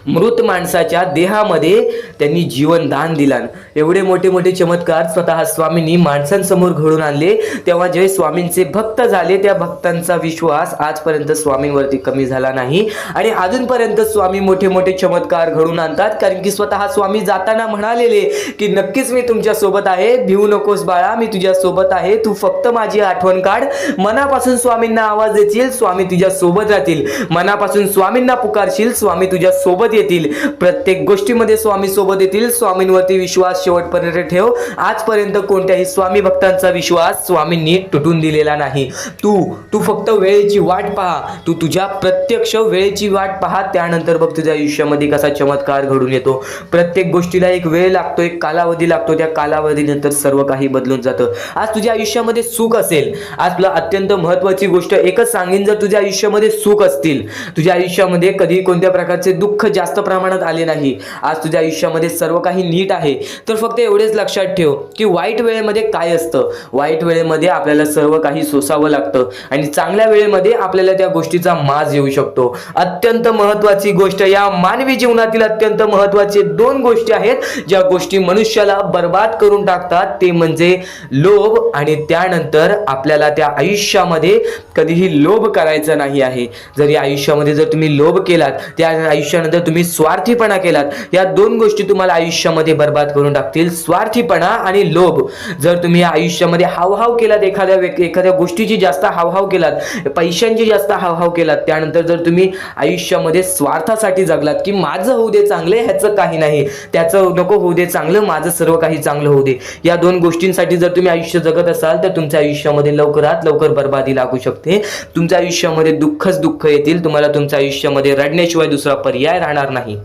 मृत माणसाच्या देहामध्ये त्यांनी जीवनदान दिलं. एवढे मोठे मोठे चमत्कार स्वतः स्वामींनी माणसांसमोर घडून आणले. तेव्हा जे स्वामींचे भक्त झाले त्या भक्तांचा विश्वास आजपर्यंत स्वामींवरती कमी झाला नाही आणि अजूनपर्यंत स्वामी मोठे मोठे चमत्कार घडून आणतात. कारण की स्वतः स्वामी जाताना म्हणालेले की नक्कीच मी तुमच्या सोबत आहे, भिवू नकोस बाळा, मी तुझ्या सोबत आहे, तू फक्त माझी आठवण काढ. मनापासून स्वामींना आवाज देशील, स्वामी तुझ्या सोबत राहतील. मनापासून स्वामींना पुकारशील, स्वामी तुझ्या सोबत येतील. प्रत्येक गोष्टीमध्ये स्वामी सोबत येतील. स्वामींवरती विश्वास शेवटपर्यंत ठेव. आजपर्यंत कोणत्याही स्वामी भक्तांचा विश्वास स्वामींनी तुटून दिलेला नाही. तू फक्त वेळेची वाट पहा. तू तुझ्या प्रत्यक्ष वेळेची वाट पहा, त्यानंतर बघ तुझ्या आयुष्यामध्ये कसा चमत्कार घडून येतो. प्रत्येक गोष्टीला एक वेळ लागतो, एक कालावधी लागतो. त्या कालावधीनंतर सर्व काही बदलून जातं. आज तुझ्या आयुष्यामध्ये सुख असेल, आज तुला अत्यंत महत्त्वाची गोष्ट एकच सांगेन, जर तुझ्या आयुष्यामध्ये सुख असतील, तुझ्या आयुष्यामध्ये कधी कोणत्या प्रकारचे दुःख जास्त प्रमाणात आले नाही, आज तुझ्या आयुष्यामध्ये सर्व काही नीट आहे, तर फक्त एवढेच लक्षात ठेव की वाईट वेळेमध्ये काय असतं. वाईट वेळेमध्ये आपल्याला सर्व काही सोसावं लागतं आणि चांगल्या वेळेमध्ये आपल्याला त्या गोष्टीचा माज येऊ शकतो. अत्यंत महत्त्वाची गोष्ट, या मानवी जीवनातील अत्यंत महत्त्वाचे 2 गोष्टी आहेत ज्या गोष्टी मनुष्याला बर्बाद करून टाकतात. ते म्हणजे लोभ आणि त्यानंतर आपल्याला त्या आयुष्यामध्ये कधीही लोभ करायचा नाही आहे. जर या आयुष्यामध्ये जर तुम्ही लोभ केलात, त्या आयुष्यानंतर तुम्ही स्वार्थीपणा केलात, या 2 गोष्टी तुम्हाला आयुष्यामध्ये बर्बाद करून टाकतील. स्वार्थीपणा आणि लोभ. जर तुम्ही या आयुष्यामध्ये हावभाव केलात, एखाद्या गोष्टीची जास्त हावभाव केलात, पैशांची जास्त हावभाव केलात, त्यानंतर जर तुम्ही आयुष्यामध्ये स्वार्थासाठी जगलात की माझं होऊ दे चांगले, ह्याचं काही नाही, त्याचं नको होऊ दे चांगलं, माझं सर्व काही चांगलं होऊ दे, या 2 गोष्टींसाठी जर तुम्ही आयुष्य जगत असाल तर तुमच्या आयुष्यामध्ये लवकरात लवकर बर्बादी लागू शकते. तुमच्या आयुष्यामध्ये दुःखच दुःख येतील. तुम्हाला तुमच्या आयुष्यामध्ये रडण्याशिवाय दुसरा पर्याय राहणार नाही.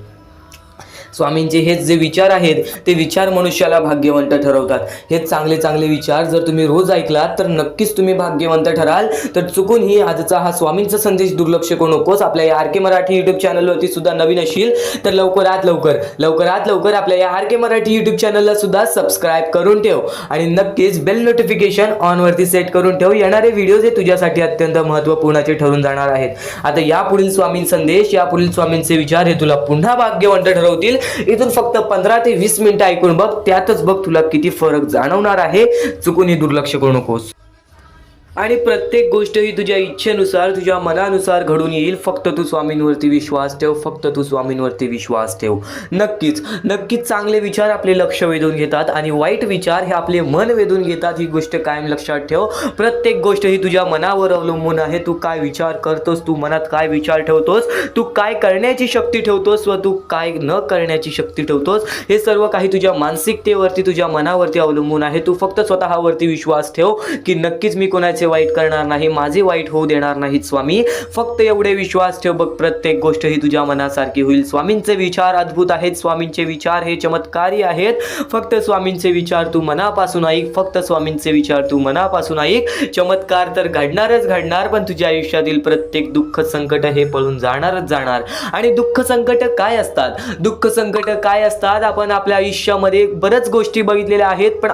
स्वामींचे हेच जे विचार आहेत ते विचार मनुष्याला भाग्यवंत ठरवतात. हे चांगले चांगले विचार जर तुम्ही रोज ऐकलात तर नक्कीच तुम्ही भाग्यवंत ठराल. तर चुकूनही आजचा हा स्वामींचा संदेश दुर्लक्ष करू नकोस. आपल्या या आर के मराठी यूट्यूब चॅनलवरती सुद्धा नवीन असशील तर लवकरात लवकर आपल्या या आर के मराठी यूट्यूब चॅनलला सुद्धा सबस्क्राईब करून ठेव आणि नक्कीच बेल नोटिफिकेशन ऑन वरती सेट करून ठेव. येणारे व्हिडिओज हे तुझ्यासाठी अत्यंत महत्त्वपूर्णाचे ठरून जाणार आहेत. आता यापुढील स्वामीं संदेश, यापुढील स्वामींचे विचार हे तुला पुन्हा भाग्यवंत ठरवतील. इथून फक्त 15 ते 20 मिनिटं ऐकून बघ, त्यातच बघ तुला किती फरक जाणवणार आहे. चुकूनही दुर्लक्ष करू नकोस. आणि प्रत्येक गोष्ट ही तुझ्या इच्छेनुसार, तुझ्या मनानुसार घडून येईल. फक्त तू स्वामींवरती विश्वास ठेव, फक्त तू स्वामींवरती विश्वास ठेव. नक्कीच चांगले विचार आपले लक्ष वेधून घेतात आणि वाईट विचार हे आपले मन वेधून घेतात. ही गोष्ट कायम लक्षात ठेव. प्रत्येक गोष्ट ही तुझ्या मनावर अवलंबून आहे. तू काय विचार करतोस, तू मनात काय विचार ठेवतोस, तू काय करण्याची शक्ती ठेवतोस व तू काय न करण्याची शक्ती ठेवतोस, हे सर्व काही तुझ्या मानसिकतेवरती, तुझ्या मनावरती अवलंबून आहे. तू फक्त स्वतःवरती विश्वास ठेव की नक्कीच मी कोणाचे वाईट करणार नाही, माझे वाईट होऊ देणार नाहीत स्वामी. फक्त एवढे विश्वास ठेव बघ, प्रत्येक गोष्ट ही तुझ्या मनासारखी होईल. स्वामींचे विचार अद्भुत आहेत. स्वामींचे विचार हे चमत्कारी आहेत. फक्त स्वामींचे विचार तू मनापासून ऐक. फक्त स्वामींचे विचार तू मनापासून ऐक. चमत्कार तर घडणारच घडणार, पण तुझ्या आयुष्यातील प्रत्येक दुःख संकट हे पळून जाणारच जाणार. आणि दुःख संकट काय असतात? आपण आपल्या आयुष्यामध्ये बऱ्याच गोष्टी बघितलेल्या आहेत, पण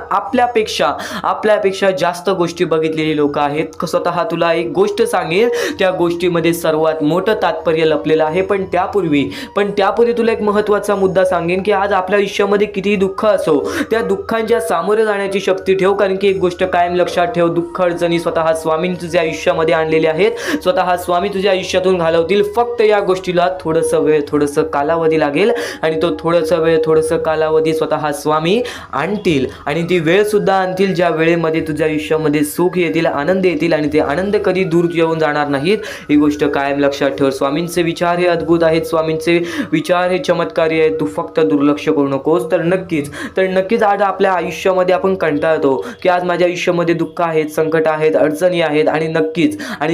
आपल्यापेक्षा जास्त गोष्टी बघितलेली लोक आहेत. स्वतः तुला एक गोष्ट सांगेल, त्या गोष्टीमध्ये सर्वात मोठं तात्पर्य लपलेलं आहे. पण त्यापूर्वी तुला एक महत्त्वाचा मुद्दा सांगेन की आज आपल्या आयुष्यामध्ये कितीही दुःख असो, त्या दुःखांच्या सामोरे जाण्याची शक्ती ठेव. कारण की एक गोष्ट कायम लक्षात ठेव, दुःख अडचणी स्वतः स्वामी तुझ्या आयुष्यामध्ये आणलेले आहेत. स्वतः स्वामी तुझ्या आयुष्यातून घालवतील. फक्त या गोष्टीला थोडंसं कालावधी लागेल आणि तो थोडंसं कालावधी स्वतः स्वामी आणतील आणि ती वेळ सुद्धा आणतील ज्या वेळेमध्ये तुझ्या आयुष्यामध्ये सुख येतील, आनंद येतील आणि ते आनंद कधी दूर येऊन जाणार नाहीत. ही गोष्ट कायम लक्षात ठेव. स्वामींचे विचार हे अद्भुत आहेत. स्वामींचे विचार हे चमत्कारी आहेत. तू फक्त दुर्लक्ष करू नकोस. तर नक्कीच आज आपल्या आयुष्यामध्ये आपण कंटाळतो की आज माझ्या आयुष्यामध्ये दुःख आहेत, संकट आहेत, अडचणी आहेत आणि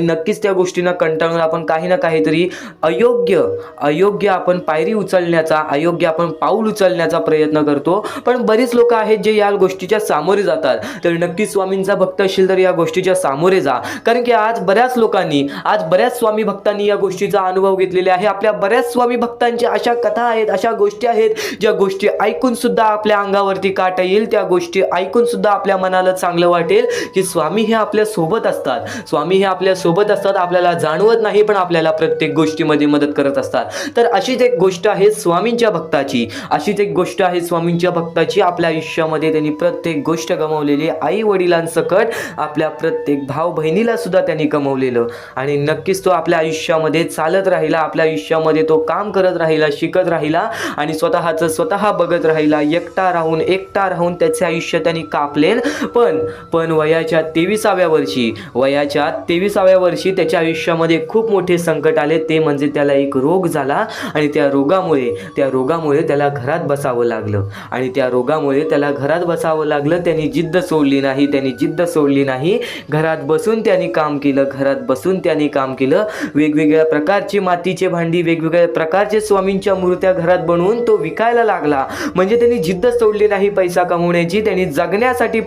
नक्कीच त्या गोष्टींना कंटाळून आपण काही ना काहीतरी अयोग्य आपण पायरी उचलण्याचा, अयोग्य आपण पाऊल उचलण्याचा प्रयत्न करतो. पण बरीच लोक आहेत जे या गोष्टीच्या सामोरे जातात. तर नक्कीच स्वामींचा भक्त असशील तर या गोष्टीच्या सामोरे जा, कारण की आज बऱ्याच स्वामी भक्तांनी या गोष्टीचा अनुभव घेतलेला आहे. आपल्या बऱ्याच स्वामी भक्तांच्या अशा कथा आहेत, अशा गोष्टी आहेत ज्या गोष्टी ऐकून सुद्धा आपल्या अंगावरती काटा येईल, त्या गोष्टी ऐकून सुद्धा आपल्या मनाला चांगलं वाटेल की स्वामी हे आपल्या सोबत असतात. स्वामी हे आपल्या सोबत असतात, आपल्याला जाणवत नाही पण आपल्याला प्रत्येक गोष्टीमध्ये मदत करत असतात. तर अशीच एक गोष्ट आहे स्वामींच्या भक्ताची, आपल्या आयुष्यामध्ये त्यांनी प्रत्येक गोष्ट गमावलेली, आई वडिलांसकट आपल्या प्रत्येक भाऊ बहिणीला सुद्धा त्यांनी गमावलेलं. आणि नक्कीच तो आपल्या आयुष्यामध्ये चालत राहिला, आपल्या आयुष्यामध्ये तो काम करत राहिला, शिकत राहिला आणि स्वतःचं स्वतः बघत राहिला. एकटा राहून त्याचे आयुष्य त्यांनी कापले. पण वयाच्या 23व्या वर्षी त्याच्या आयुष्यामध्ये खूप मोठे संकट आले. ते म्हणजे त्याला एक रोग झाला आणि त्या रोगामुळे त्याला घरात बसावं लागलं. त्यांनी जिद्द सोडली नाही. घरात बसून त्यांनी काम केलं. वेगवेगळ्या प्रकारची मातीचे भांडी, वेगवेगळ्या प्रकारचे स्वामींच्या मूर्त्या घरात बनवून तो विकायला लागला. म्हणजे त्यांनी जिद्द सोडली नाही पैसा कमवण्याची. त्यांनी जगण्यासाठी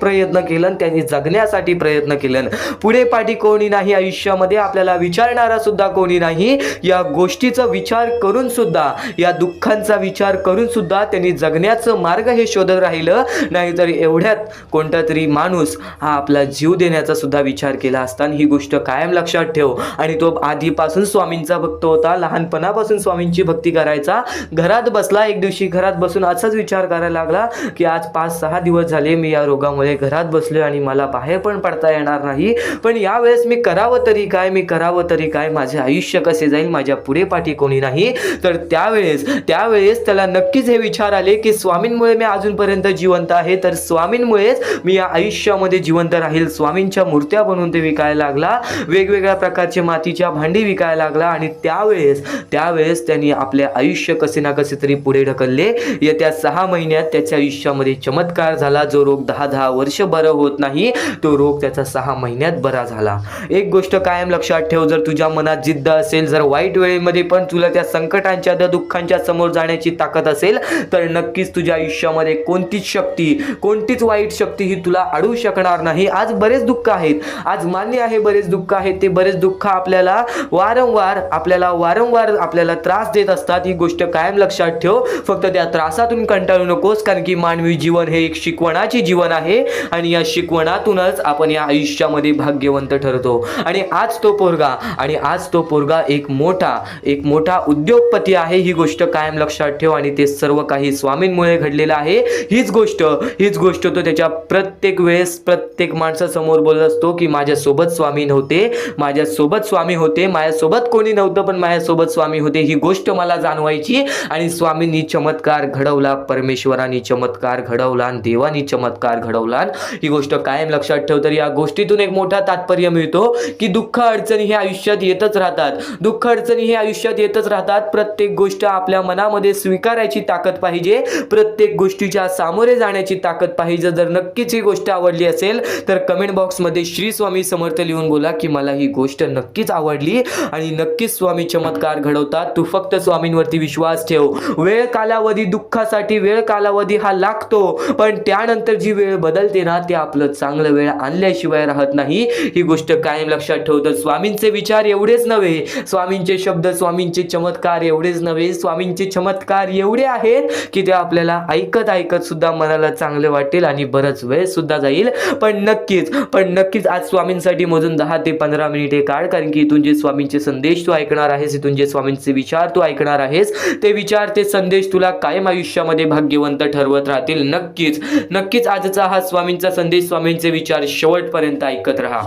प्रयत्न केलं. पुढे पाठी कोणी नाही आयुष्यामध्ये, आपल्याला विचारणारा सुद्धा कोणी नाही. या गोष्टीचा विचार करून सुद्धा, या दुःखांचा विचार करून सुद्धा त्यांनी जगण्याचं मार्ग हे शोधत राहिलं. नाहीतर एवढ्यात कोणता तरी माणूस हा आपला जीव देण्याचा सुद्धा विचार केला असता. ही गोष्ट कायम लक्षात ठेव. आणि तो आधीपासून स्वामींचा भक्त होता, लहानपणापासून स्वामींची भक्ती करायचा. घरात बसला, एक दिवशी घरात बसून असाच विचार करायला लागला की आज 5-6 दिवस झाले मी या रोगामुळे घरात बसलोय आणि मला बाहेर पण पडता येणार नाही. पण यावेळेस मी करावं तरी काय, माझे आयुष्य कसे जाईल, माझ्या पुढे पाठी कोणी नाही. तर त्यावेळेस त्याला नक्कीच हे विचार आले की स्वामींमुळे मी अजूनपर्यंत जिवंत आहे, तर स्वामींमुळेच मी या आयुष्यामध्ये जिवंत राहील. स्वामींच्या मूर्त्या बनवून ते विकायला लागला, वेगवेगळ्या प्रकारचे मातीच्या भांडी विकायला लागला. आणि त्यावेळेस त्यांनी आपले आयुष्य कसे ना कसे तरी पुढे ढकलले. येत्या 6 महिन्यात त्याच्या आयुष्यामध्ये चमत्कार झाला. जो रोग 10 वर्ष बरं होत नाही, तो रोग त्याचा 6 महिन्यात बरा झाला. एक गोष्ट कायम लक्षात ठेव, जर तुझ्या मनात जिद्द असेल, जर वाईट वेळेमध्ये पण तुला त्या संकटांच्या, त्या दुःखांच्या समोर जाण्याची ताकद असेल, तर नक्कीच तुझ्या आयुष्यामध्ये कोणतीच वाईट शक्ती ही तुला अडवू शकणार नाही. आज बरेच दुःख आहेत, आज मान्य आहे बरेच दुःख आहेत. ते बरेच दुःख आपल्याला वारंवार आपल्याला त्रास देत असतात. ही गोष्ट कायम लक्षात ठेव. फक्त त्या त्रासातून कंटाळू नकोस, कारण की मानवी जीवन हे एक शिकवणाचे जीवन आहे आणि या शिकवणातूनच आपण या आयुष्यामध्ये भाग्यवंत ठरतो. आणि आज तो पोरगा एक मोठा उद्योगपती आहे. ही गोष्ट कायम लक्षात ठेव. आणि ते सर्व काही स्वामींमुळे घडलेलं आहे. हीच गोष्ट तो त्याच्या प्रत्येक वेळेस प्रत्येक माणसासमोर बोलत असतो की माझ्यासोबत स्वामी नव्हते, माझ्यासोबत कोणी नव्हतं, पण माझ्यासोबत स्वामी होते. ही गोष्ट मला जाणवायची. आणि स्वामींनी चमत्कार घडवला, परमेश्वरांनी चमत्कार घडवला, देवानी चमत्कार घडवला. ही गोष्ट कायम लक्षात ठेव. तर या गोष्टीतून एक मोठा तात्पर्य मिळतो की दुःख अडचणी हे आयुष्यात येतच राहतात. प्रत्येक गोष्ट आपल्या मनामध्ये स्वीकारायची ताकद पाहिजे, प्रत्येक गोष्टीच्या सामोरे जाण्याची ताकद पाहिजे. जर नक्कीच ही गोष्ट आवडली असेल तर कमेंट बॉक्समध्ये श्री स्वामी समर्थ लिहून बोला की मला ही गोष्ट नक्कीच आवडली आणि नक्कीच स्वामी चमत्कार घडवतात. तू फक्त स्वामींवरती विश्वास ठेव. दुःखासाठी वेळ कालावधी हा लागतो, पण त्यानंतर जी वेळ बदलते ना, ते आपलं चांगलं वेळ आणल्याशिवाय राहत नाही. ही गोष्ट कायम लक्षात ठेव. तर स्वामींचे विचार एवढेच नव्हे, स्वामींचे शब्द, स्वामींचे चमत्कार एवढेच नव्हे, स्वामींचे चमत्कार एवढे आहेत की ते आपल्याला ऐकत सुद्धा मनाला चांगले वाटेल आणि बरंच वेळ सुद्धा जाईल. पण नक्कीच आज स्वामींसाठी मोजून 10 ते 15 मिनिटे काढ, कारण की इथून जे स्वामींचे संदेश तू ऐकणार आहेस, इथून जे स्वामींचे विचार तू ऐकणार आहेस, ते विचार, ते संदेश तुला कायम आयुष्यामध्ये भाग्यवंत ठरवत राहतील. नक्कीच आजचा हा स्वामींचा संदेश, स्वामींचे विचार शेवटपर्यंत ऐकत राहा.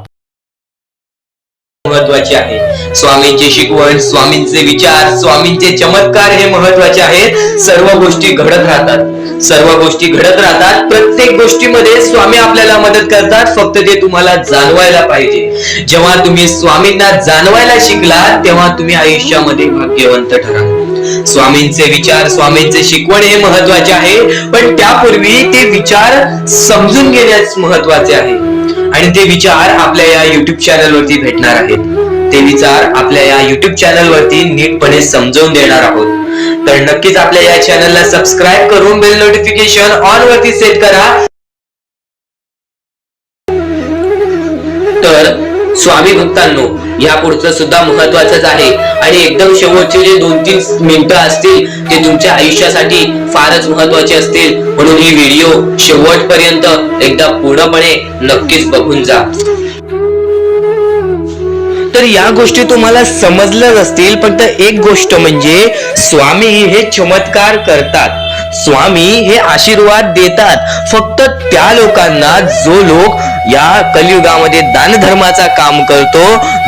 महत्वाचे आहे स्वामींची शिकवण, स्वामींचे विचार, स्वामींचे चमत्कार हे महत्वाचे आहेत. सर्व गोष्टी घडत राहतात. प्रत्येक गोष्टीमध्ये स्वामी आपल्याला मदत करतात. फक्त ते तुम्हाला जाणवायला पाहिजे. जेव्हा तुम्ही स्वामींना जाणवायला शिकला तेव्हा तुम्ही आयुष्यामध्ये भाग्यवंत ठराल. स्वामींचे विचार, स्वामींचे शिकवण हे महत्वाचे आहे, पण त्यापूर्वी ते विचार समजून घेण्यास महत्वाचे आहे. आणि ते विचार आपल्या या युट्यूब चॅनलवरती भेटणार आहेत. ते विचार आपल्या या युट्यूब चॅनलवरती नीटपणे समजावून देणार आहोत. तर नक्कीच आपल्या या चॅनलला सबस्क्राईब करून बेल नोटिफिकेशन ऑन वरती सेट करा. तर स्वामी भक्तांनो, या पुढचं सुद्धा महत्वाचंच आहे आणि एकदम शेवटचे जे 2-3 मिनिटं असतील ते तुमच्या आयुष्यासाठी फारच महत्वाचे असतील, म्हणून ही व्हिडिओ शेवटपर्यंत एकदा पूर्णपणे नक्कीच बघून जा. तर या गोष्टी तुम्हाला समजल्याच असतील, पण एक गोष्ट म्हणजे स्वामी हे चमत्कार करतात, स्वामी हे आशीर्वाद देतात फक्त त्या लोकांना जो लोक या कलियुगामध्ये दानधर्माचा काम करतो,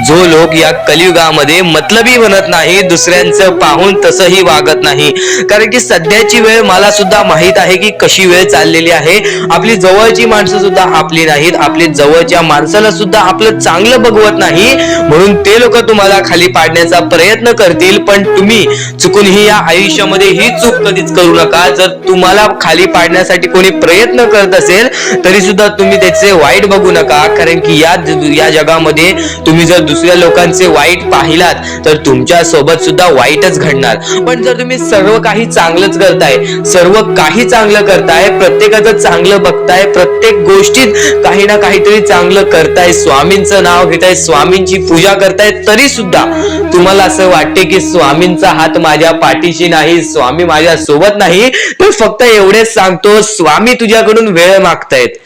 जो लोक या कलियुगामध्ये मतलबी बनत नाही, दुसऱ्यांचं पाहून तसंही वागत नाही. कारण की सध्याची वेळ मला सुद्धा माहित आहे की कशी वेळ चाललेली आहे. आपली जवळची माणसं सुद्धा आपली नाहीत, आपली जवळच्या माणसाला सुद्धा आपलं चांगलं बघवत नाही, म्हणून ते लोक तुम्हाला खाली पाडण्याचा प्रयत्न करतील. पण तुम्ही चुकूनही या आयुष्यामध्ये ही चूक कधीच करू नका. जर तुम्हाला खाली पाडण्यासाठी कोणी प्रयत्न करत असेल तरी सुद्धा तुम्ही त्याचे वाईट बघू नका, कारण की या जगामध्ये तुम्ही जर दुसऱ्या लोकांचे वाईट पाहिलात तर तुमच्या सोबत सुद्धा वाईटच घडणार. पण जर तुम्ही सर्व काही चांगलंच करताय, सर्व काही चांगलं करताय, प्रत्येकाचं चांगलं बघताय, प्रत्येक गोष्टीत काही ना काहीतरी चांगलं करताय, स्वामींचं नाव घेताय, स्वामींची पूजा करताय, तरी सुद्धा तुम्हाला असं वाटते की स्वामींचा हात माझ्या पाठीशी नाही, स्वामी माझ्या सोबत नाही, तर फक्त एवढेच सांगतो, स्वामी तुझ्याकडून वेळ मागतायत.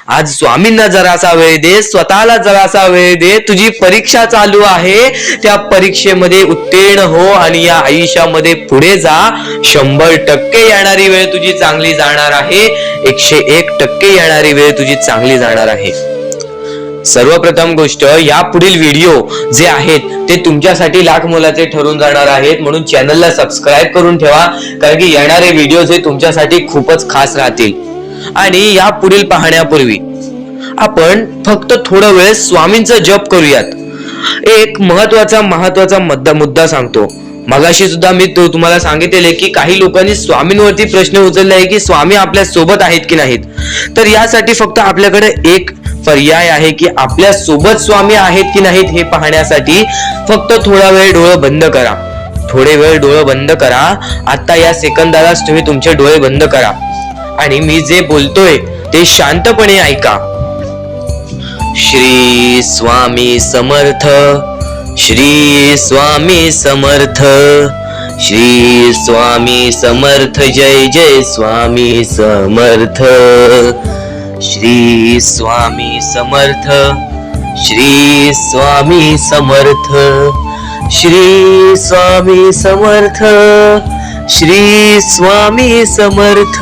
आज स्वामींना जरासा वेळ दे, स्वतःला जरासा वेळ दे. तुझी परीक्षा चालू आहे, त्या परीक्षेमध्ये उत्तीर्ण हो आणि या आयुष्यामध्ये पुढे जा. 100% येणारी वेळ तुझी चांगली जाणार आहे, 101% येणारी वेळ तुझी चांगली जाणार आहे. सर्वप्रथम गोष्ट, या पुढील व्हिडिओ जे आहेत ते तुमच्यासाठी लाख मोलाचे ठरून जाणार आहेत, म्हणून चॅनलला सबस्क्राईब करून ठेवा, कारण की येणारे व्हिडिओ हे तुमच्यासाठी खूपच खास राहतील. आणि या पुढील पाहण्यापूर्वी आपण फक्त थोडा वेळ स्वामींचा जप करूयात. एक महत्वाचा मुद्दा सांगतो. मगाशी सुद्धा मी तुम्हाला सांगितले की काही लोकांनी स्वामींवरती प्रश्न उचलले आहे की स्वामी आपल्या सोबत आहेत की नाहीत. तर यासाठी फक्त आपल्याकडे एक पर्याय आहे की आपल्या सोबत स्वामी आहेत की नाहीत हे पाहण्यासाठी फक्त थोडा वेळ डोळे बंद करा. थोडे वेळ डोळे बंद करा. आता या सेकंदालाच तुम्ही तुमचे डोळे बंद करा आणि मी जे बोलतोय ते शांतपणे ऐका. श्री स्वामी समर्थ, श्री स्वामी समर्थ, श्री स्वामी समर्थ, जय जय स्वामी समर्थ. श्री स्वामी समर्थ, श्री स्वामी समर्थ, श्री स्वामी समर्थ, श्री स्वामी समर्थ,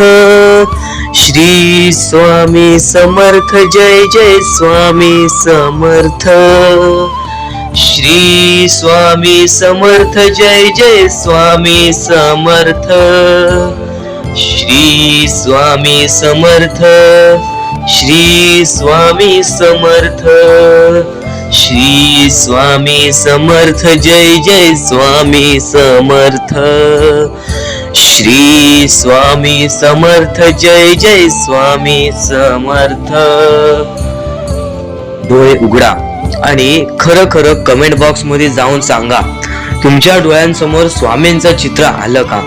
श्री स्वामी समर्थ, जय जय स्वामी समर्थ. श्री स्वामी समर्थ, जय जय स्वामी समर्थ. श्री स्वामी समर्थ, श्री स्वामी समर्थ, श्री स्वामी समर्थ, जय जय स्वामी समर्थ. श्री स्वामी समर्थ, जय जय स्वामी समर्थ. डोळे उघडा आणि खरं खरं कमेंट बॉक्स मध्ये जाऊन सांगा, तुमच्या डोळ्यांसमोर स्वामींचं चित्र आलं का?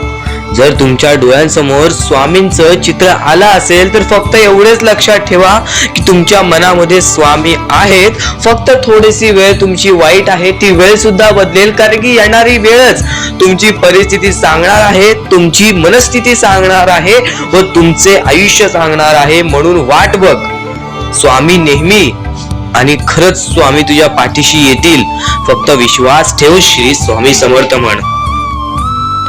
जर तुमच्या डोळ्यांसमोर स्वामींचं चित्र आलं असेल तर फक्त एवढेच लक्षात ठेवा की तुमच्या मनामध्ये स्वामी आहेत. फक्त थोडीशी वेळ तुमची वाईट आहे, ती वेळ सुद्धा बदलेल, कारण की येणारी वेळच तुमची परिस्थिती सांगणार आहे, तुमची मनस्थिती सांगणार आहे व तुमचे आयुष्य सांगणार आहे. म्हणून वाट बघ, स्वामी नेहमी आणि खरंच स्वामी तुझ्या पाठीशी येतील. फक्त विश्वास ठेव. श्री स्वामी समर्थ म्हण.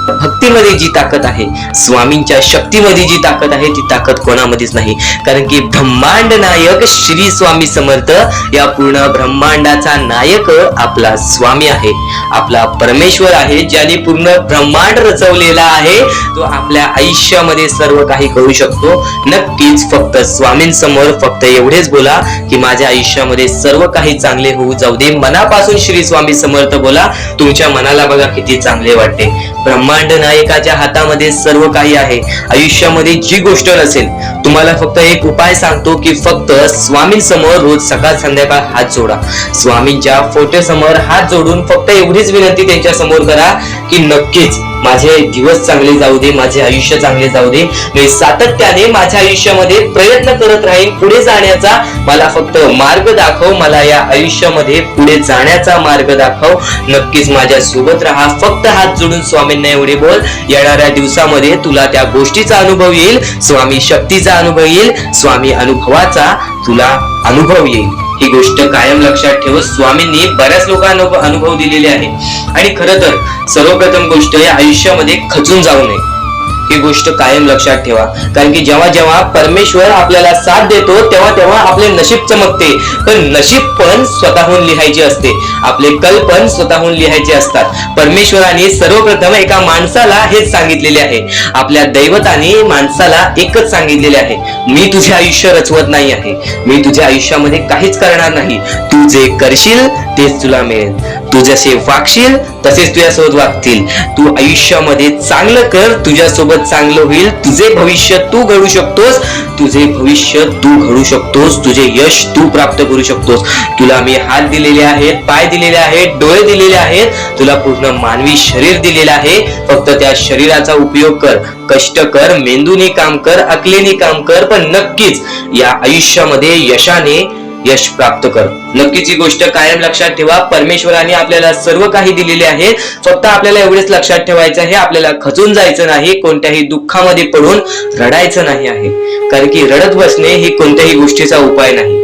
भक्तीमध्ये जी ताकद आहे, स्वामींच्या शक्तीमध्ये जी ताकद आहे, ती ताकद कोणामध्येच नाही, कारण की ब्रह्मांड नायक श्री स्वामी समर्थ, या पूर्ण ब्रह्मांडाचा नायक आपला स्वामी आहे, आपला परमेश्वर आहे, ज्याने पूर्ण ब्रह्मांड रचवलेला आहे. तो आपल्या आयुष्यामध्ये सर्व काही करू शकतो. नक्कीच फक्त स्वामींसमोर फक्त एवढेच बोला की माझ्या आयुष्यामध्ये सर्व काही चांगले होऊ जाऊ दे. मनापासून श्री स्वामी समर्थ बोला. तुमच्या मनाला बघा किती चांगले वाटते. ब्रह्मांड नायकाच्या हातामध्ये सर्व काही आहे. आयुष्यामध्ये जी गोष्ट नसेल, तुम्हाला फक्त एक उपाय सांगतो की फक्त स्वामींसमोर रोज सकाळ संध्याकाळ हात जोडा. स्वामींच्या फोटो समोर हात जोडून फक्त एवढीच विनंती त्यांच्या समोर करा की नक्कीच माझे दिवस चांगले जाऊ दे, माझे आयुष्य चांगले जाऊ दे. मी सातत्याने माझ्या आयुष्यामध्ये प्रयत्न करत राहीन पुढे जाण्याचा. मला फक्त मार्ग दाखव, मला या आयुष्यामध्ये पुढे जाण्याचा मार्ग दाखव. नक्कीच माझ्या सोबत राहा. फक्त हात जोडून स्वामींना एवढे बोल. येणाऱ्या दिवसामध्ये तुला त्या गोष्टीचा अनुभव येईल, स्वामी शक्तीचा अनुभव येईल, स्वामी अनुभवाचा तुला अनुभव येईल. ही गोष्ट कायम लक्षात ठेव. स्वामींनी बऱ्याच लोकांना अनुभव दिलेले आहे. आणि खरं तर सर्वप्रथम गोष्ट या आयुष्यामध्ये खचून जाऊ नये, ही गोष्ट कायम लक्षात ठेवा. कारण की जेव्हा जेव्हा परमेश्वर आपल्याला साथ देतो तेव्हा तेव्हा आपले नशीब चमकते. पण नशीब पण स्वतःहून लिहायचे असते, आपले कल पण स्वतःहून लिहायचे असतात. परमेश्वराने सर्वप्रथम एका माणसाला हेच सांगितलेले आहे, आपल्या दैवताने माणसाला एकच सांगितलेले आहे, मी तुझे आयुष्य रचवत नाही आहे, मी तुझ्या आयुष्यामध्ये काहीच करणार नाही. तू जे करशील तेच तुला मिळेल. तू जसे वागशील तसेच तुझ्यासोबत वागतील. तू आयुष्यामध्ये चांगलं कर, तुझ्यासोबत चांगलं होईल. तुझे भविष्य तू घडू शकतोस, तुझे भविष्य तू घडू शकतोस, तुझे यश तू प्राप्त करू शकतोस. तुला मी हात दिलेले आहेत, पाय दिलेले आहेत, डोळे दिलेले आहेत, तुला पूर्ण मानवी शरीर दिलेलं आहे. फक्त त्या शरीराचा उपयोग कर, कष्ट कर, मेंदूने काम कर, अकलेने काम कर, पण नक्कीच या आयुष्यामध्ये यशाने यश प्राप्त कर. नक्कीच ही गोष्ट कायम लक्षात ठेवा. परमेश्वराने आपल्याला सर्व काही दिलेले आहे. फक्त आपल्याला एवढेच लक्षात ठेवायचं आहे, आपल्याला खचून जायचं नाही, कोणत्याही दुःखामध्ये पडून रडायचं नाही आहे. कारण की रडत बसणे ही कोणत्याही गोष्टीचा उपाय नाही.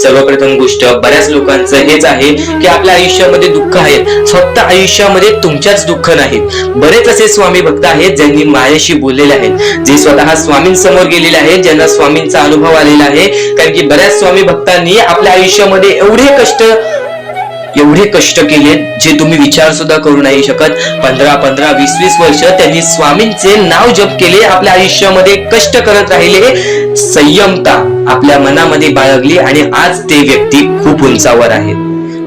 सर्वप्रथम गोष्ट बऱ्याच लोकांचं हेच आहे की आपल्या आयुष्यामध्ये दुःख आहेत. फक्त आयुष्यामध्ये तुमच्याच दुःख नाहीत. बरेच असे स्वामी भक्त आहेत ज्यांनी माझ्याशी बोललेले आहेत, जे स्वतः स्वामींसमोर गेलेले आहेत, ज्यांना स्वामींचा अनुभव आलेला आहे. कारण की बऱ्याच स्वामी भक्तांनी आपल्या आयुष्यामध्ये एवढे कष्ट केले जे तुम्ही विचार सुद्धा करू नाही शकत. 15 20 वर्ष त्यांनी स्वामींचे नाव जप केले, आपल्या आयुष्यामध्ये कष्ट करत राहिले, संयमता आपल्या मनामध्ये बाळगली आणि आज ते व्यक्ती खूप उंचावर आहेत.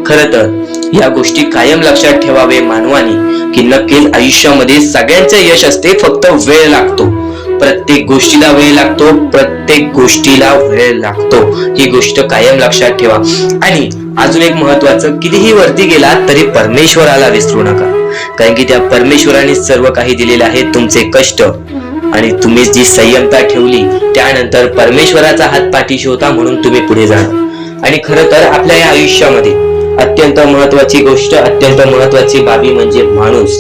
खरं तर या गोष्टी कायम लक्षात ठेवावे मानवानी की नक्कीच आयुष्यामध्ये सगळ्यांचे यश असते, फक्त वेळ लागतो. प्रत्येक गोष्टीला वेळ लागतो, प्रत्येक गोष्टीला वेळ लागतो. ही गोष्ट कायम लक्षात ठेवा. आणि अजून एक महत्वाचं, कितीही वरती गेला तरी परमेश्वराला विसरू नका. कारण की त्या परमेश्वराने सर्व काही दिलेले आहे. तुमचे कष्ट आणि तुम्ही जी संयमता ठेवली त्यानंतर परमेश्वराचा हात पाठीशी होता म्हणून तुम्ही पुढे जाणार. आणि खरं तर आपल्या या आयुष्यामध्ये अत्यंत महत्वाची गोष्ट, अत्यंत महत्वाची बाबी म्हणजे माणूस.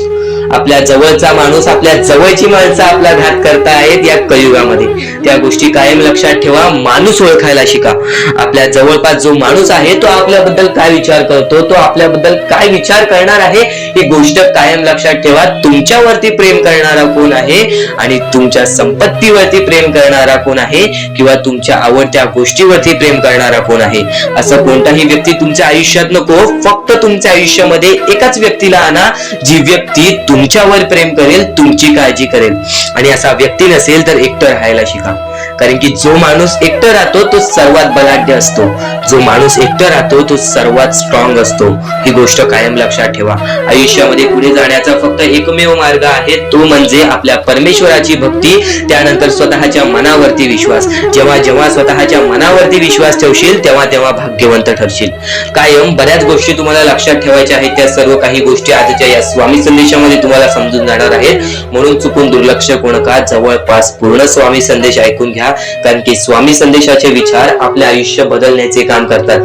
आपल्या जवळचा माणूस, आपल्या जवळची माणसं आपला घात करतायत या कलियुगामध्ये. त्या गोष्टी कायम लक्षात ठेवा. माणूस ओळखायला शिका. आपल्या जवळपास जो माणूस आहे तो आपल्याबद्दल काय विचार करतो, तो आपल्याबद्दल काय विचार करणार आहे, ही गोष्ट कायम लक्षात ठेवा. तुमच्यावरती प्रेम करणारा कोण आहे आणि तुमच्या संपत्तीवरती प्रेम करणारा कोण आहे किंवा तुमच्या आवडत्या गोष्टीवरती प्रेम करणारा कोण आहे. असं कोणताही व्यक्ती तुमच्या आयुष्यात नको. फक्त तुमच्या आयुष्यामध्ये एकाच व्यक्तीला आणा, जी व्यक्ती तुमच्यावर प्रेम करेल, तुमची काळजी करेल. आणि असा व्यक्ती नसेल तर एकटं राहायला शिका. कारण की जो माणूस एकटं राहतो तो सर्वात बलाढ्य असतो, जो माणूस एकटं राहतो तो सर्वात स्ट्रॉंग असतो. ही गोष्ट कायम लक्षात ठेवा. आयुष्यामध्ये पुढे जाण्याचा फक्त एकमेव मार्ग आहे, तो म्हणजे आपल्या परमेश्वराची भक्ती, त्यानंतर स्वतःच्या मनावरती विश्वास. जेव्हा जेव्हा स्वतःच्या मनावरती विश्वास ठेवशील तेव्हा तेव्हा भाग्यवंत ठरशील. कायम बऱ्याच गोष्टी तुम्हाला लक्षात ठेवायच्या आहेत. त्या सर्व काही गोष्टी आजच्या या स्वामी संदेशामध्ये तुम्हाला समजून जाणार आहेत. म्हणून चुकून दुर्लक्ष करू नका. जवळपास पूर्ण स्वामी संदेश ऐकून घ्या. कारण की स्वामी संदेशाचे विचार आपले आयुष्य बदलण्याचे काम करतात.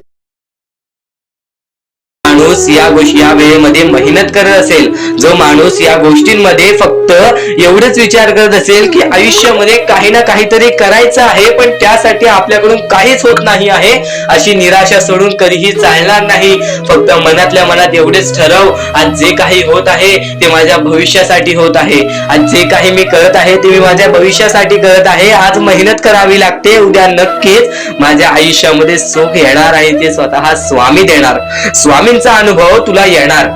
माणूस या वेळेमध्ये मेहनत करत असेल, जो माणूस या गोष्टींमध्ये फक्त एवढेच विचार करत असेल की आयुष्यामध्ये काही ना काहीतरी करायचं आहे पण त्यासाठी आपल्याकडून काहीच होत नाही आहे, अशी निराशा सोडून कधीही चालणार नाही. फक्त मनातल्या मनात एवढेच ठरव, आज जे काही होत आहे ते माझ्या भविष्यासाठी होत आहे. आज जे काही मी करत आहे ते मी माझ्या भविष्यासाठी करत आहे. आज मेहनत करावी लागते, उद्या नक्कीच माझ्या आयुष्यामध्ये सुख येणार आहे, ते स्वतः स्वामी देणार. स्वामींचा अनुभव तुला येणार.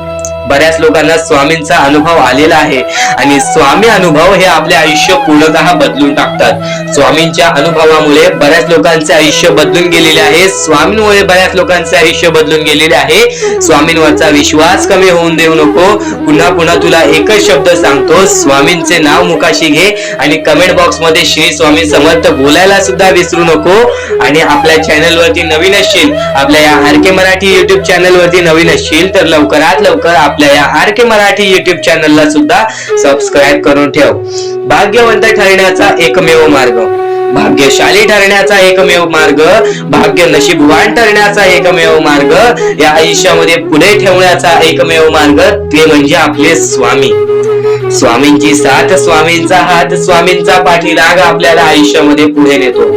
बऱ्याच लोकांना स्वामींचा अनुभव आलेला आहे आणि स्वामी अनुभव हे आपले आयुष्य पूर्णतः बदलून टाकतात. स्वामींच्या अनुभवामुळे बऱ्याच लोकांचे आयुष्य बदलून गेलेले आहे. स्वामींमुळे बऱ्याच लोकांचे आयुष्य बदलून गेलेले आहे. स्वामींवरचा विश्वास कमी होऊन देऊ नको. पुन्हा पुन्हा तुला एकच शब्द सांगतो, स्वामींचे नाव मुखाशी घे आणि कमेंट बॉक्स मध्ये श्री स्वामी समर्थ बोलायला सुद्धा विसरू नको. आणि आपल्या चॅनल वरती नवीन असशील, आपल्या या आर के मराठी युट्यूब चॅनल वरती नवीन असशील तर लवकरात लवकर आपल्या या आर के मराठी युट्यूब चॅनलला सुद्धा सबस्क्राईब करून ठेव. भाग्यवंत ठरण्याचा एकमेव मार्ग, भाग्यशाली ठरण्याचा एकमेव मार्ग, भाग्य नशीबवान ठरण्याचा एकमेव मार्ग, या आयुष्यामध्ये पुढे ठेवण्याचा एकमेव मार्ग ते म्हणजे आपले स्वामी. स्वामींची साथ, स्वामींचा हात, स्वामींचा पाठीराग आपल्याला आयुष्यामध्ये पुढे नेतो.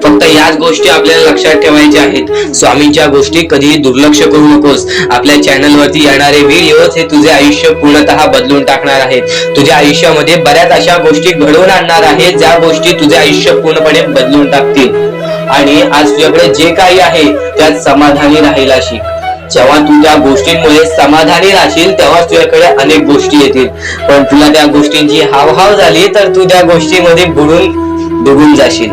फक्त याच गोष्टी आपल्याला लक्षात ठेवायच्या आहेत. स्वामींच्या गोष्टी कधीही दुर्लक्ष करू नकोस. आपल्या चॅनल वरती येणारे व्हिडिओज हे तुझे आयुष्य पूर्णतः बदलून टाकणार आहेत. तुझ्या आयुष्यामध्ये बऱ्याच अशा गोष्टी घडवून आणणार आहेत ज्या गोष्टी तुझे आयुष्य पूर्णपणे बदलून टाकतील. आणि आज तुझ्याकडे जे काही आहे त्यात समाधानी राहायला शिक. जेव्हा तू त्या गोष्टींमुळे समाधानी राहशील तेव्हा तुझ्याकडे अनेक गोष्टी येतील. पण तुला त्या गोष्टींची हावभाव झाली तर तू त्या गोष्टीमध्ये बुडून डुबून जाशील.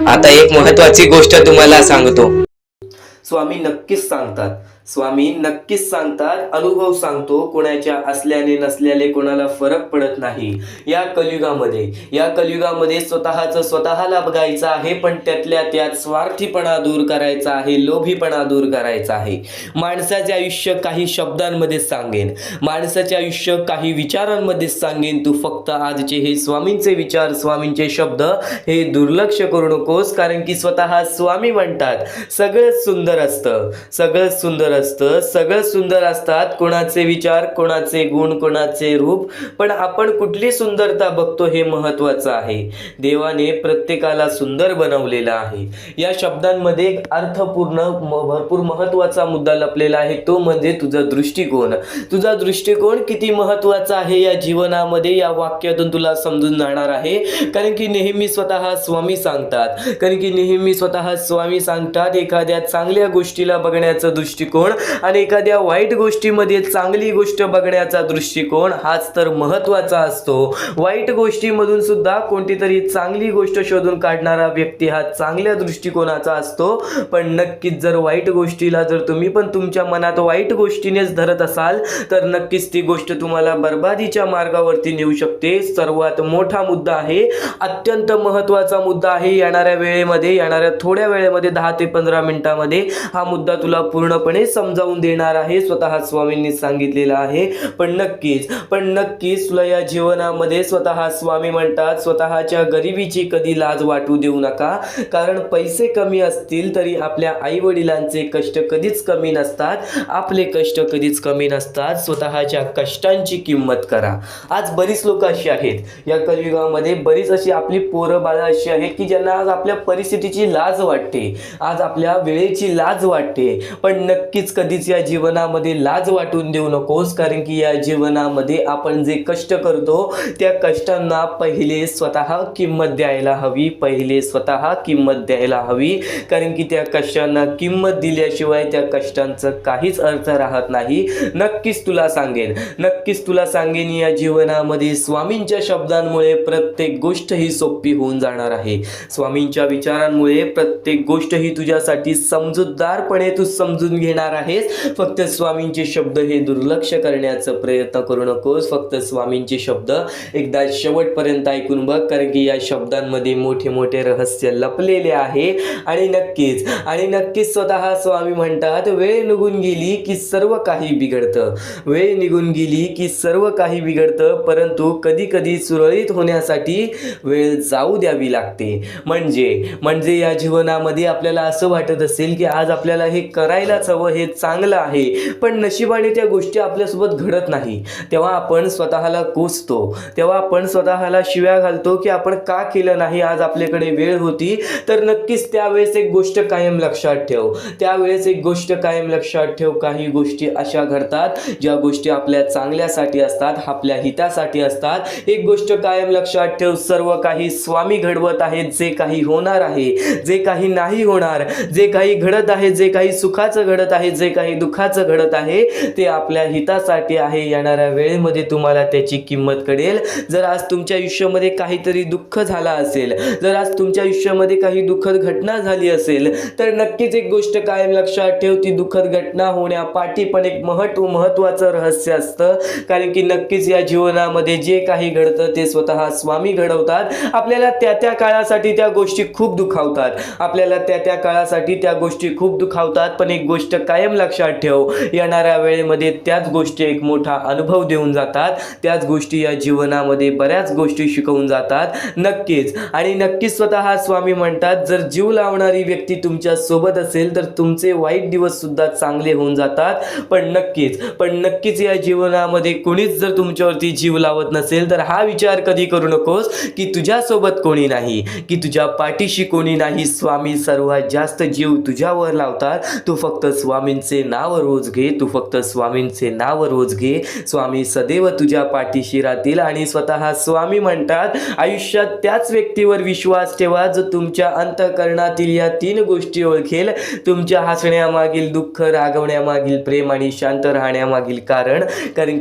आता एक महत्वाची गोष्ट तुम्हाला सांगतो. स्वामी नक्कीच सांगतात, स्वामी नक्कीच सांगतात, अनुभव सांगतो, कोणाच्या असल्याने नसल्याने कोणाला फरक पडत नाही. या कलियुगामध्ये स्वतःला बघायचं आहे, पण त्यातल्या त्यात स्वार्थीपणा दूर करायचा आहे, लोभीपणा दूर करायचा आहे. माणसाचे आयुष्य काही शब्दांमध्ये सांगेन, माणसाचे आयुष्य काही विचारांमध्ये सांगेन. तू फक्त आजचे हे स्वामींचे विचार, स्वामींचे शब्द हे दुर्लक्ष करू नकोस. कारण की स्वतः स्वामी म्हणतात सगळं सुंदर असतं, सगळं सुंदर असतात. कोणाचे विचार, कोणाचे गुण, कोणाचे रूप, पण आपण कुठली सुंदरता बघतो हे महत्वाचं आहे. देवाने प्रत्येकाला सुंदर बनवलेला आहे. या शब्दांमध्ये एक अर्थपूर्ण भरपूर महत्वाचा मुद्दा लपलेला आहे, तो म्हणजे तुझा दृष्टिकोन. तुझा दृष्टिकोन किती महत्वाचा आहे या जीवनामध्ये, या वाक्यातून तुला समजून जाणार आहे. कारण की नेहमी स्वतः स्वामी सांगतात, एखाद्या चांगल्या गोष्टीला बघण्याचं दृष्टिकोन आणि एखाद्या वाईट गोष्टीमध्ये चांगली गोष्ट बघण्याचा दृष्टिकोन हाच तर महत्वाचा असतो. वाईट गोष्टीमधून सुद्धा कोणती तरी चांगली गोष्ट शोधून काढणारा व्यक्ती हा चांगल्या दृष्टिकोनाचा असतो. पण नक्कीच जर वाईट गोष्टीला जर तुम्ही पण तुमच्या मनात वाईट गोष्टीनेच धरत असाल तर नक्कीच ती गोष्ट तुम्हाला बर्बादीच्या मार्गावरती नेऊ शकते. सर्वात मोठा मुद्दा आहे, अत्यंत महत्वाचा मुद्दा आहे. येणाऱ्या थोड्या वेळेमध्ये 10 ते 15 मिनिटांमध्ये हा मुद्दा तुला पूर्णपणे समजावून देणार आहे. स्वतः स्वामींनी सांगितलेलं आहे. पण नक्कीच तुला या जीवनामध्ये स्वतः स्वामी म्हणतात, स्वतःच्या गरिबीची कधी लाज वाटू देऊ नका. कारण पैसे कमी असतील तरी आपल्या आई वडिलांचे कष्ट कधीच कमी नसतात, आपले कष्ट कधीच कमी नसतात. स्वतःच्या कष्टांची किंमत करा. आज बरीच लोक अशी आहेत या कलियुगामध्ये, बरीच अशी आपली पोरं बाळं अशी आहेत की ज्यांना आज आपल्या परिस्थितीची लाज वाटते, आज आपल्या वेळेची लाज वाटते. पण नक्कीच कधीच या जीवनामध्ये लाज वाटून देऊ नकोस. कारण की या जीवनामध्ये आपण जे कष्ट करतो त्या कष्टांना पहिले स्वतः किंमत द्यायला हवी. कारण की त्या कष्टांना किंमत दिल्याशिवाय त्या कष्टांचं काहीच अर्थ राहत नाही. नक्कीच तुला सांगेन या जीवनामध्ये स्वामींच्या शब्दांमुळे प्रत्येक गोष्ट ही सोपी होऊन जाणार आहे. स्वामींच्या विचारांमुळे प्रत्येक गोष्ट ही तुझ्यासाठी समजूतदारपणे तू समजून घेणार आहेस. फक्त स्वामींचे शब्द हे दुर्लक्ष करण्याचा प्रयत्न करू नकोस. फक्त स्वामींचे शब्द एकदा शेवटपर्यंत ऐकून बघ. कारण की या शब्दांमध्ये मोठे मोठे रहस्य लपलेले आहे. आणि नक्कीच स्वतः स्वामी म्हणतात, वेळ निघून गेली की सर्व काही बिघडतं. परंतु कधी कधी सुरळीत होण्यासाठी वेळ जाऊ द्यावी लागते. म्हणजे या जीवनामध्ये आपल्याला असं वाटत असेल की आज आपल्याला हे करायलाच हवं, हे चांगलं आहे, पण नशिबाने त्या गोष्टी आपल्यासोबत घडत नाही. तेव्हा आपण स्वतःला कोसतो, तेव्हा आपण स्वतःला शिव्या घालतो की आपण का केलं नाही, आज आपल्याकडे वेळ होती. तर नक्कीच त्यावेळेस एक गोष्ट कायम लक्षात ठेव, काही गोष्टी अशा घडतात ज्या गोष्टी आपल्या चांगल्यासाठी असतात, आपल्या हितासाठी असतात. एक गोष्ट कायम लक्षात ठेव, सर्व काही स्वामी घडवत आहेत. जे काही होणार आहे, जे काही नाही होणार, जे काही घडत आहे, जे काही सुखाचं घडत आहे, जे काही दुःखाचं घडत आहे, ते आपल्या हितासाठी आहे. येणाऱ्या वेळेमध्ये तुम्हाला त्याची किंमत कळेल. जर आज तुमच्या आयुष्यामध्ये काहीतरी दुःख झाला असेल, जर आज तुमच्या आयुष्यामध्ये काही दुःखद घटना झाली असेल, तर नक्कीच एक गोष्ट कायम लक्षात ठेव, ती दुःखद घटना होण्यापाठी पण एक महत्त्वाचं रहस्य असतं. कारण की नक्कीच या जीवनामध्ये जे काही घडतं ते स्वतः स्वामी घडवतात. आपल्याला त्या काळासाठी त्या गोष्टी खूप दुखावतात, पण एक गोष्ट कायम कायम लक्षात ठेव. येणाऱ्या वेळेमध्ये त्याच गोष्टी एक मोठा अनुभव देऊन जातात. त्याच गोष्टी या जीवनामध्ये बऱ्याच गोष्टी शिकवून जातात. नक्कीच आणि नक्कीच स्वतः स्वामी म्हणतात, जर जीव लावणारी व्यक्ती तुमच्या सोबत असेल तर तुमचे वाईट दिवस सुद्धा चांगले होऊन जातात. पण नक्कीच या जीवनामध्ये कोणीच जर तुमच्यावरती जीव लावत नसेल तर हा विचार कधी करू नकोस की तुझ्यासोबत कोणी नाही, की तुझ्या पाठीशी कोणी नाही. स्वामी सर्वात जास्त जीव तुझ्यावर लावतात. तू फक्त स्वामींचे नाव रोज घे, तू फक्त स्वामींचे नाव रोज घे. स्वामी सदैव तुझ्या पाठीशी राहतील. आणि स्वतः स्वामी म्हणतात, आयुष्यात त्याच व्यक्तीवर विश्वास ठेवा जो तुमच्या अंतःकरणातील या 3 गोष्टी ओळखेल. तुमच्या हसण्यामागील दुःख, रागवण्यामागील प्रेम आणि शांत राहण्यामागील कारण. कारण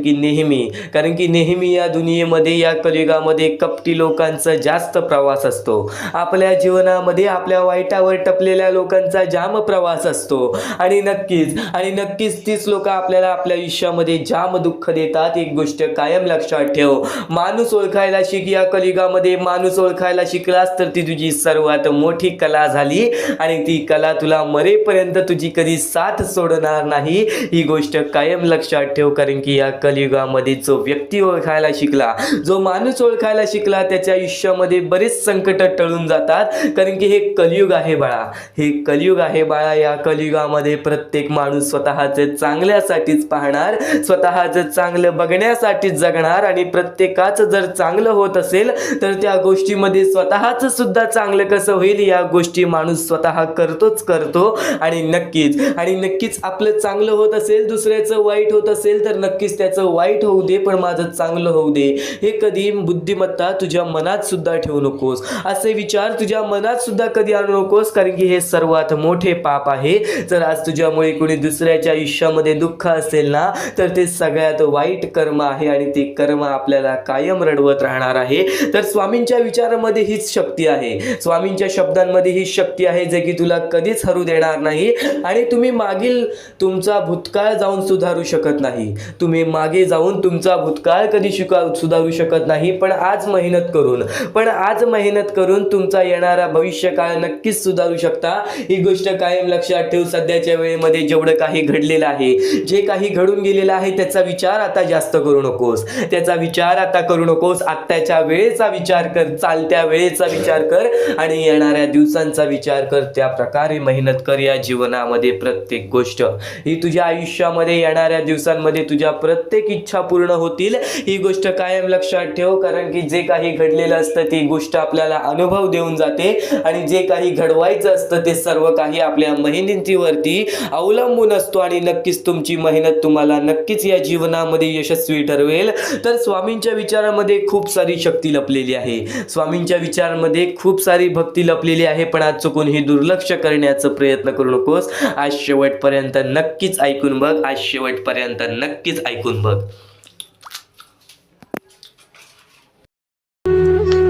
की नेहमी या दुनियेमध्ये, या कलियुगामध्ये कपटी लोकांचा जास्त प्रवास असतो. आपल्या जीवनामध्ये आपल्या वाईटावर टपलेल्या लोकांचा जाम प्रवास असतो. आणि नक्कीच तीच लोक आपल्याला आपल्या आयुष्यामध्ये जाम दुःख देतात. एक गोष्ट कायम लक्षात ठेव, माणूस ओळखायला शिक. या कलियुगामध्ये माणूस ओळखायला शिकलास तर ती तुझी सर्वात मोठी कला झाली. आणि ती कला तुला मरेपर्यंत तुझी कधी साथ सोडणार नाही. ही गोष्ट कायम लक्षात ठेव. कारण की या कलियुगामध्ये जो व्यक्ती ओळखायला शिकला, जो माणूस ओळखायला शिकला, त्याच्या आयुष्यामध्ये बरेच संकट टळून जातात. कारण की हे कलियुग आहे बाळा. या कलियुगामध्ये प्रत्येक माणूस स्वतःचे चांगल्यासाठीच पाहणार, स्वतःचं चांगलं बघण्यासाठीच जगणार. आणि प्रत्येकाचं जर चांगलं होत असेल तर त्या गोष्टीमध्ये स्वतःचं सुद्धा चांगलं कसं होईल या गोष्टी माणूस स्वतः करतो. आणि नक्कीच आपलं चांगलं होत असेल, दुसऱ्याचं वाईट होत असेल तर नक्कीच त्याचं वाईट होऊ दे पण माझं चांगलं होऊ दे. हे कधी बुद्धिमत्ता तुझ्या मनात सुद्धा ठेवू नकोस. असे विचार तुझ्या मनात सुद्धा कधी आणू नकोस. कारण की हे सर्वात मोठे पाप आहे. जर आज तुझ्यामुळे कोणी दुसऱ्याच्या आयुष्यामध्ये दुःख असेल ना तर ते सगळ्यात वाईट कर्म आहे. आणि ते कर्म आपल्याला कायम रडवत राहणार आहे. तर स्वामींच्या विचारामध्ये हीच शक्ती आहे, स्वामींच्या शब्दांमध्ये हीच शक्ती आहे जे की तुला कधीच हरू देणार नाही. आणि तुम्ही मागील तुमचा भूतकाळ जाऊन सुधारू शकत नाही. तुम्ही मागे जाऊन तुमचा भूतकाळ कधी सुधारू शकत नाही. पण आज मेहनत करून तुमचा येणारा भविष्यकाळ नक्कीच सुधारू शकता. ही गोष्ट कायम लक्षात ठेव. सध्याच्या वेळेमध्ये जेवढं काही घडलेलं आहे, जे काही घडून गेलेलं आहे त्याचा विचार आता जास्त करू नकोस. आत्ताच्या वेळेचा विचार कर, चालत्या वेळेचा विचार कर आणि येणाऱ्या दिवसांचा विचार कर. त्या प्रकारे मेहनत कर. या जीवनामध्ये प्रत्येक गोष्ट ही तुझ्या आयुष्यामध्ये येणाऱ्या दिवसांमध्ये तुझ्या प्रत्येक इच्छा पूर्ण होतील. ही गोष्ट कायम लक्षात ठेव. कारण की जे काही घडलेलं असतं ती गोष्ट आपल्याला अनुभव देऊन जाते. आणि जे काही घडवायचं असतं ते सर्व काही आपल्या मेहनतीवरती अवलंबून असतो. आणि नक्कीच तुमची मेहनत तुम्हाला नक्कीच या जीवनामध्ये यशस्वी ठरवेल. तर स्वामींच्या विचारामध्ये खूप सारी शक्ती लपलेली आहे, स्वामींच्या विचारामध्ये खूप सारी भक्ती लपलेली आहे. पण आज चुकून ही दुर्लक्ष करण्याचा प्रयत्न करू नकोस. आज शेवटपर्यंत नक्कीच ऐकून बघ.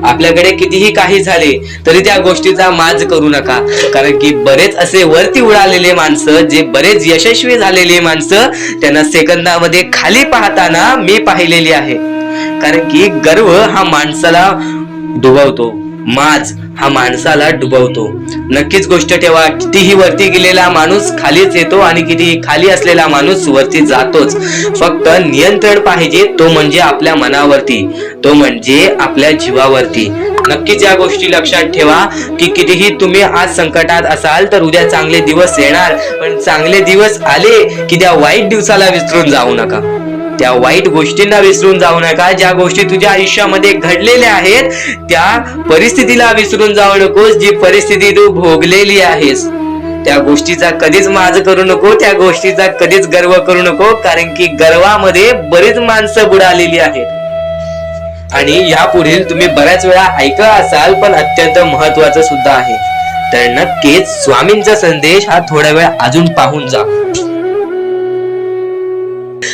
आपल्याकडे कितीही काही झाले तरी त्या गोष्टीचा माज करू नका. कारण की बरेच असे वरती उडालेले माणसं, जे बरेच यशस्वी झालेले माणसं, त्यांना सेकंदामध्ये खाली पाहताना मी पाहिलेली आहे. कारण की गर्व हा माणसाला डुबवतो, माज हा माणसाला डुबवतो. नक्कीच गोष्ट ठेवा, कितीही वरती गेलेला माणूस खालीच येतो आणि कितीही खाली असलेला माणूस वरती जातोच. फक्त नियंत्रण पाहिजे, तो म्हणजे आपल्या मनावरती, तो म्हणजे आपल्या जीवावरती. नक्कीच या गोष्टी लक्षात ठेवा की कितीही तुम्ही आज संकटात असाल तर उद्या चांगले दिवस येणार. पण चांगले दिवस आले की त्या वाईट दिवसाला विसरून जाऊ नका, त्या वाईट गोष्टींना विसरून जाऊ नका. ज्या गोष्टी तुझ्या आयुष्यामध्ये घडलेल्या आहेत त्या परिस्थितीला विसरून जाऊ नकोस. जी परिस्थिती तू भोगलेली आहेस त्या गोष्टीचा कधीच माज करू नको, त्या गोष्टीचा कधीच गर्व करू नको. कारण की गर्वामध्ये बरीच माणसं बुडालेली आहेत. आणि यापुढील तुम्ही बऱ्याच वेळा ऐकलं असाल पण अत्यंत महत्वाचं सुद्धा आहे. तर नक्कीच स्वामींचा संदेश हा थोडा वेळ अजून पाहून जा.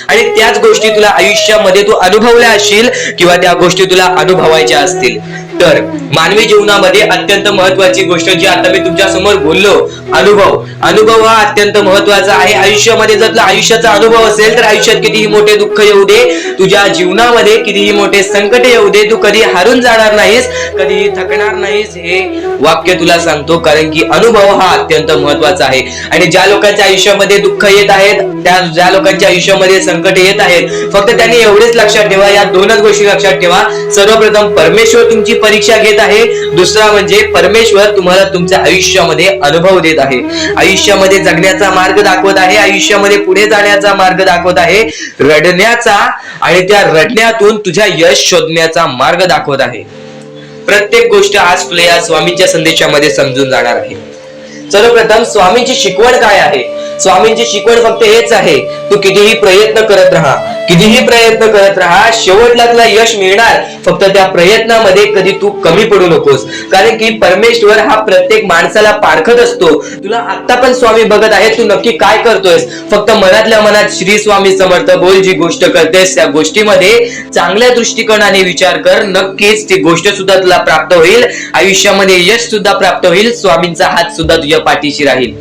आणि त्याच गोष्टी तुला आयुष्यामध्ये तू अनुभवल्या असशील किंवा त्या गोष्टी तुला अनुभवायच्या असतील तर मानवी जीवनामध्ये अत्यंत महत्वाची गोष्ट जी आता मी तुमच्या समोर बोललो, अनुभव हा अत्यंत महत्वाचा आहे आयुष्यामध्ये. जर तुला आयुष्याचा अनुभव असेल तर आयुष्यात कितीही मोठे दुःख येऊ दे, तुझ्या जीवनामध्ये कितीही मोठे संकट येऊ दे, तू कधी हारून जाणार नाहीस, कधीही थकणार नाहीस, हे वाक्य तुला सांगतो. कारण की अनुभव हा अत्यंत महत्वाचा आहे. आणि ज्या लोकांच्या आयुष्यामध्ये दुःख येत आहेत, ज्या लोकांच्या आयुष्यामध्ये संकट येत आहेत, फक्त त्यांनी एवढेच लक्षात ठेवा, या दोनच गोष्टी लक्षात ठेवा. सर्वप्रथम परमेश्वर तुमची परीक्षा घेत आहे, दुसरा म्हणजे परमेश्वर तुम्हाला तुमच्या आयुष्यामध्ये अनुभव देत आहे, आयुष्यामध्ये जगण्याचा मार्ग दाखवत आहे, आयुष्यामध्ये पुढे जाण्याचा मार्ग दाखवत आहे, रडण्याचा आणि त्या रडण्यातून तुझ्या यश शोधण्याचा मार्ग दाखवत आहे. प्रत्येक गोष्ट आज तुला या स्वामींच्या संदेशामध्ये समजून जाणार आहे. सर्वप्रथम स्वामींची शिकवण काय आहे? स्वामींची शिकवण फक्त हेच आहे, तू कितीही प्रयत्न करत राहा, कितीही प्रयत्न करत राहा, शेवटला तुला यश मिळणार. फक्त त्या प्रयत्नामध्ये कधी तू कमी पडू नकोस. कारण की परमेश्वर हा प्रत्येक माणसाला पारखत असतो. तुला आता पण स्वामी बघत आहे, तू नक्की काय करतोयस. फक्त मनातल्या मनात श्री स्वामी समर्थ बोल. जी गोष्ट करतेस त्या गोष्टीमध्ये चांगल्या दृष्टिकोनाने विचार कर, नक्कीच ती गोष्ट सुद्धा तुला प्राप्त होईल, आयुष्यामध्ये यश सुद्धा प्राप्त होईल, स्वामींचा हात सुद्धा तुझ्या पाठीशी राहील.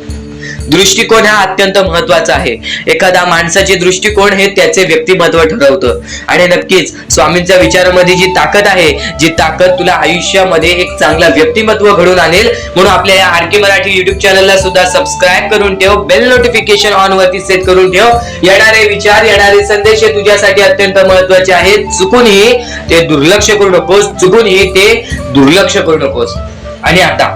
दृष्टिकोन हा अत्यंत महत्वाचा आहे. एखादा माणसाचे दृष्टिकोन हे त्याचे व्यक्तिमत्व ठरवतं. आणि नक्कीच स्वामींच्या विचारामध्ये जी ताकद आहे, जी ताकद तुला आयुष्यामध्ये एक चांगला व्यक्तिमत्व घडून आणेल. म्हणून आपल्या या आर के मराठी युट्यूब चॅनलला सुद्धा सबस्क्राईब करून ठेव, बेल नोटिफिकेशन ऑन वरती सेट करून ठेव. येणारे विचार, येणारे संदेश हे तुझ्यासाठी अत्यंत महत्वाचे आहेत. चुकूनही ते दुर्लक्ष करू नकोस, चुकूनही ते दुर्लक्ष करू नकोस. आणि आता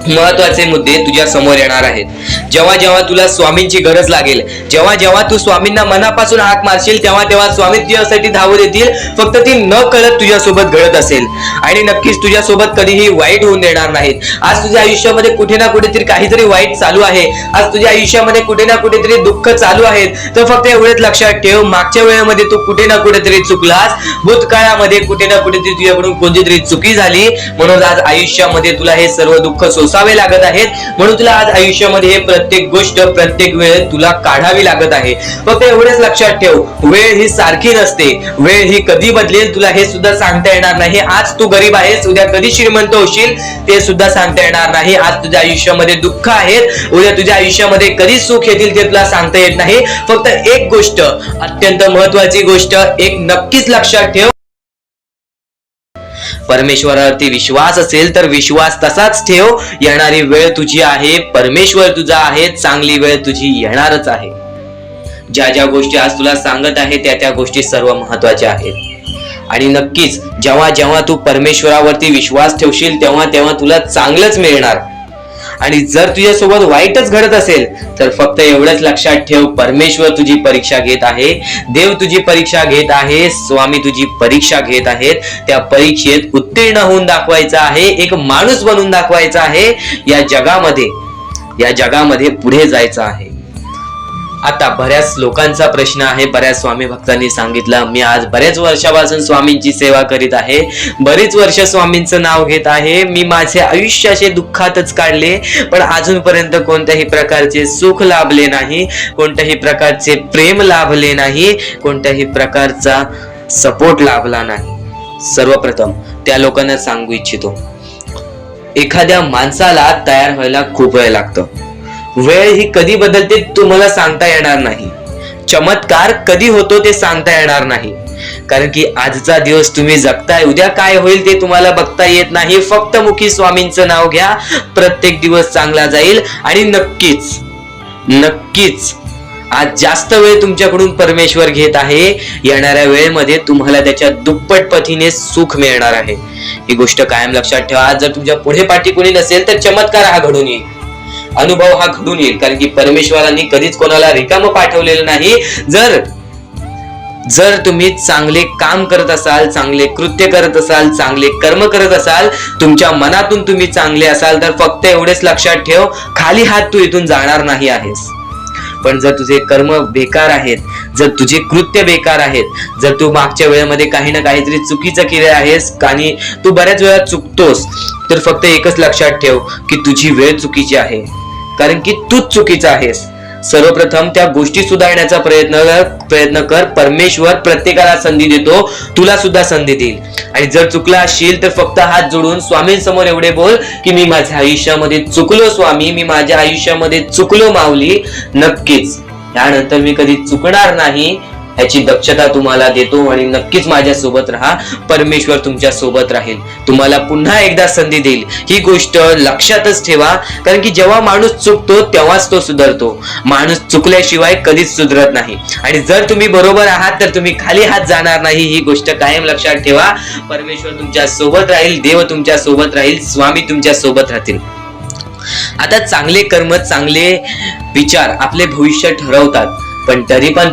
महत्वाचे मुद्दे तुझ्या समोर येणार आहेत. जेव्हा जेव्हा तुला स्वामींची गरज लागेल, जेव्हा जेव्हा तू स्वामींना मनापासून हाक मारशील, तेव्हा तेव्हा स्वामी तुझ्यासाठी धावत येतील. फक्त ती न कळत तुझ्यासोबत घडत असेल आणि नक्कीच तुझ्यासोबत कधीही वाईट होऊन देणार नाहीत. आज तुझ्या आयुष्यामध्ये कुठे ना कुठेतरी काहीतरी वाईट चालू आहे, आज तुझ्या आयुष्यामध्ये कुठे ना कुठेतरी दुःख चालू आहेत, तर फक्त एवढेच लक्षात ठेव, मागच्या वेळेमध्ये तू कुठे ना कुठेतरी चुकलास, भूतकाळामध्ये कुठे ना कुठेतरी तुझ्याकडून कोणतीतरी चुकी झाली, म्हणून आज आयुष्यामध्ये तुला हे सर्व दुःख सोसावे लागत आहेत. म्हणून तुला आज आयुष्यामध्ये हे प्रत्येक गोष्ट, प्रत्येक वेळ तुला काढावी लागत आहे. फक्त एवढेच लक्षात ठेव, वेळ ही सारखी नसते, वेळ ही कधी बदलेल तुला हे सुद्धा सांगता येणार नाही. आज तू गरीब आहेस, उद्या कधी श्रीमंत होशील ते सुद्धा सांगता येणार नाही. आज तुझ्या आयुष्यामध्ये दुःख आहेत, उद्या तुझ्या आयुष्यामध्ये कधी सुख येतील ते तुला सांगता येत नाही. फक्त एक गोष्ट, अत्यंत महत्वाची गोष्ट एक नक्कीच लक्षात ठेव, परमेश्वरावरती विश्वास असेल तर विश्वास तसाच ठेव. येणारी वेळ तुझी आहे, परमेश्वर तुझा आहे, चांगली वेळ तुझी येणारच आहे. ज्या ज्या गोष्टी आज तुला सांगत आहे त्या गोष्टी सर्व महत्वाच्या आहेत. आणि नक्कीच जेव्हा जेव्हा तू परमेश्वरावरती विश्वास ठेवशील तेव्हा तेव्हा तुला चांगलंच मिळणार. आणि जर तुझ्यासोबत वाईटच घडत असेल तर फक्त एवढंच लक्षात ठेव, परमेश्वर तुझी परीक्षा घेत आहे, देव तुझी परीक्षा घेत आहे, स्वामी तुझी परीक्षा घेत आहेत. त्या परीक्षेत उत्तीर्ण होऊन दाखवायचं आहे, एक माणूस बनून दाखवायचा आहे, या जगामध्ये पुढे जायचं आहे. आता बऱ्याच लोकांचा प्रश्न आहे, बऱ्याच स्वामी भक्तांनी सांगितलं, मी आज बऱ्याच वर्षापासून स्वामींची सेवा करीत आहे, बरीच वर्ष स्वामींचं नाव घेत आहे, मी माझे आयुष्याचे दुःखातच काढले, पण अजूनपर्यंत कोणत्याही प्रकारचे सुख लाभले नाही, कोणत्याही प्रकारचे प्रेम लाभले नाही, कोणत्याही प्रकारचा सपोर्ट लाभला नाही. सर्वप्रथम त्या लोकांना सांगू इच्छितो, एखाद्या माणसाला तयार व्हायला खूप वेळ लागतो. वेळ ही कधी बदलते तुम्हाला सांगता येणार नाही, चमत्कार कधी होतो ते सांगता येणार नाही. कारण की आजचा दिवस तुम्ही जगताय, उद्या काय होईल ते तुम्हाला बघता येत नाही. फक्त मुखी स्वामींचं नाव घ्या, प्रत्येक दिवस चांगला जाईल. आणि नक्कीच नक्कीच आज जास्त वेळ तुमच्याकडून परमेश्वर घेत आहे, येणाऱ्या वेळेमध्ये तुम्हाला त्याच्या दुप्पट पटीने सुख मिळणार आहे. ही गोष्ट कायम लक्षात ठेवा. आज जर तुमच्या पुढे पाठी कोणी नसेल तर चमत्कार हा घडून येईल, अनुभव हा घडून येईल. कारण की परमेश्वरांनी कधीच कोणाला रिकामं पाठवलेलं नाही. जर तुम्ही चांगले काम करत असाल, चांगले कृत्य करत असाल, चांगले कर्म करत असाल, तुमच्या मनातून तुम्ही चांगले असाल, तर फक्त एवढेच लक्षात ठेव, खाली हात तू इथून जाणार नाही आहेस. पण जर तुझे कर्म बेकार आहेत, जर तुझे कृत्य बेकार आहेत, जर तू मागच्या वेळेमध्ये काही ना काहीतरी चुकीचं केलं आहेस आणि तू बऱ्याच वेळा चुकतोस, तर फक्त एकच लक्षात ठेव की तुझी वेळ चुकीची आहे. कारण की तूच चुकीचा आहेस. सर्वप्रथम त्या गोष्टी सुधारण्याचा प्रयत्न कर. परमेश्वर प्रत्येकाला संधी देतो, तुला सुद्धा संधी देईल. आणि जर चुकला असशील तर फक्त हात जोडून स्वामींसमोर एवढे बोल की मी माझ्या आयुष्यामध्ये चुकलो स्वामी, मी माझ्या आयुष्यामध्ये चुकलो माऊली. नक्कीच यानंतर मी कधी चुकणार नाही याची दक्षता तुम्हाला देतो आणि नक्कीच माझ्या सोबत राहा. परमेश्वर तुमच्या सोबत राहील, तुम्हाला पुन्हा एकदा संधी देईल. ही गोष्ट लक्षातच ठेवा, कारण की जेव्हा माणूस चुकतो तेव्हाच तो सुधारतो. माणूस चुकल्याशिवाय कधीच सुधरत नाही. आणि जर तुम्ही बरोबर आहात तर तुम्ही खाली हात जाणार नाही, ही गोष्ट कायम लक्षात ठेवा. परमेश्वर तुमच्या सोबत राहील, देव तुमच्या सोबत राहील, स्वामी तुमच्या सोबत राहतील. आता चांगले कर्म, चांगले विचार आपले भविष्य ठरवतात. पण तरी पण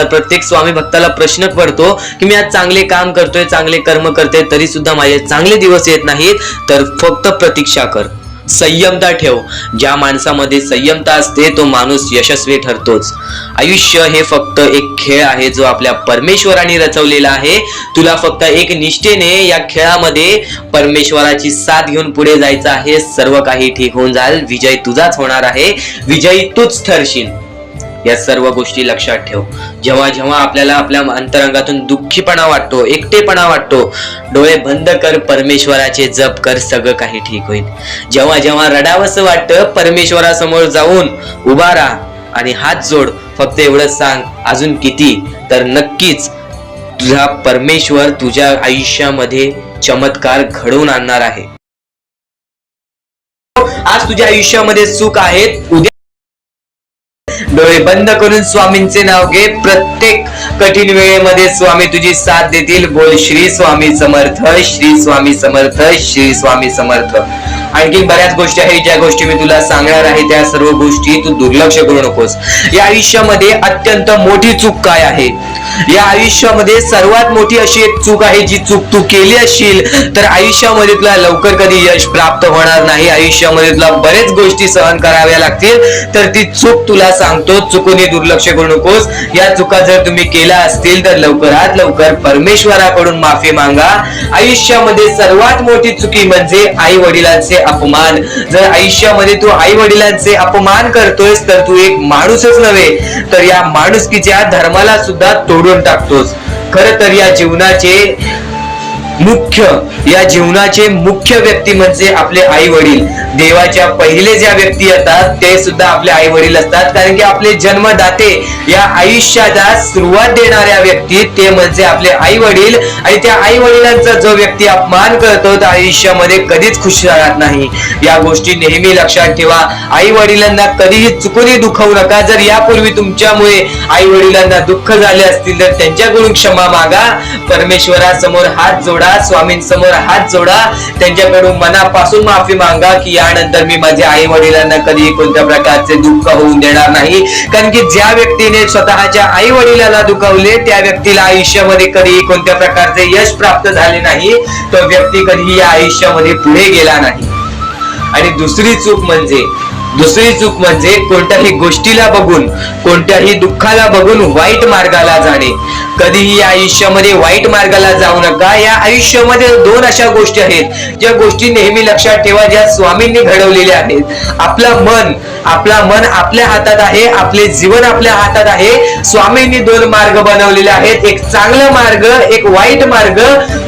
प्रत्येक स्वामी भक्ताला प्रश्न पडतो की मी आज चांगले काम करतोय, चांगले कर्म करतोय, तरी सुद्धा माझे चांगले दिवस येत नाहीत. तर फक्त प्रतीक्षा कर, संयमता ठेव. ज्या माणसामध्ये संयमता असते तो माणूस यशस्वी ठरतोच. आयुष्य हे फक्त एक खेळ आहे जो आपल्या परमेश्वराने रचवलेला आहे. तुला फक्त एक निष्ठेने या खेळामध्ये परमेश्वराची साथ घेऊन पुढे जायचं आहे. सर्व काही ठीक होऊन जाईल. विजय तुझाच होणार आहे, विजयी तूच ठरशील. या सर्व गोष्टी लक्षात ठेव. जेव्हा जेव्हा आपल्याला आपल्या अंतरंगातून दुःखीपणा वाटतो, एकटेपणा वाटतो, डोळे बंद कर, परमेश्वराचे जप कर, सगळं काही ठीक होईल. जेव्हा जेव्हा रडावंसं वाटतं, परमेश्वरासमोर जाऊन उभा राहा आणि हात जोड. फक्त एवढं सांग, अजून किती? तर नक्कीच तुझा परमेश्वर तुझ्या आयुष्यामध्ये चमत्कार घडवून आणणार आहे. आज तुझ्या आयुष्यामध्ये सुख आहेत, उद्या डोळे बंद करून स्वामींचे नाव घे. प्रत्येक कठीण वेळेमध्ये स्वामी तुझी साथ देतील. बोल श्री स्वामी समर्थ, श्री स्वामी समर्थ, श्री स्वामी समर्थ. आणखी बऱ्याच गोष्टी आहेत ज्या गोष्टी मी तुला सांगणार आहे. त्या सर्व गोष्टी तू दुर्लक्ष करू नकोस. या आयुष्यामध्ये अत्यंत मोठी चूक काय आहे? या आयुष्यामध्ये सर्वात मोठी अशी एक चूक आहे, जी चूक तू केली असशील तर आयुष्यामध्ये तुला लवकर कधी यश प्राप्त होणार नाही. आयुष्यामध्ये तुला बरेच गोष्टी सहन कराव्या लागतील. तर ती चूक तुला सांगतो, चुकूनही दुर्लक्ष करू नकोस. या चुका जर तुम्ही केल्या असतील तर लवकरात लवकर परमेश्वराकडून माफी मागा. आयुष्यामध्ये सर्वात मोठी चुकी म्हणजे आई वडिलांचे अपमान. जर आयुष्यामध्ये तू आई वडिलांचे अपमान करतोयस तर तू एक माणूसच नव्हे तर या माणुसकीच्या धर्माला सुद्धा तोडून टाकतोस. खरं तर या जीवनाचे मुख्य व्यक्ती म्हणजे आपले आई वडील. देवाच्या पहिले ज्या व्यक्ती येतात ते सुद्धा आपले आई वडील असतात, कारण की आपले जन्मदाते, या आयुष्याला सुरुवात देणाऱ्या व्यक्ती ते म्हणजे आपले आई वडील. आणि त्या आई वडिलांचा जो व्यक्ती अपमान करतो तो आयुष्यामध्ये कधीच खुश राहत नाही. या गोष्टी नेहमी लक्षात ठेवा. आई वडिलांना कधीही चुकूनही दुखवू नका. जर यापूर्वी तुमच्यामुळे आई वडिलांना दुःख झाले असतील तर त्यांच्याकडून क्षमा मागा. परमेश्वरासमोर हात जोडा, स्वामींसमोर हात जोडा, त्यांच्याकडून मनापासून माफी मागा की यानंतर मी माझ्या आई वडिलांना कधी कोणत्या प्रकारचे दुःख होऊन देणार नाही. कारण की ज्या व्यक्तीने स्वतःच्या आई वडिलांना दुखावले त्या व्यक्तीला आयुष्यामध्ये कधी कोणत्या प्रकारचे यश प्राप्त झाले नाही. तो व्यक्ती कधी या आयुष्यामध्ये पुढे गेला नाही. आणि दुसरी चूक म्हणजे कोणत्याही गोष्टीला बघून, कोणत्याही दुःखाला बघून वाईट मार्गाला जाणे. कधीही या आयुष्यामध्ये वाईट मार्गाला जाऊ नका. या आयुष्यामध्ये दोन अशा गोष्टी आहेत ज्या गोष्टी नेहमी लक्षात ठेवा, ज्या स्वामींनी घडवलेल्या आहेत. आपलं मन आपल्या हातात आहे, आपले जीवन आपल्या हातात आहे. स्वामींनी दोन मार्ग बनवलेले आहेत, एक चांगला मार्ग, एक वाईट मार्ग.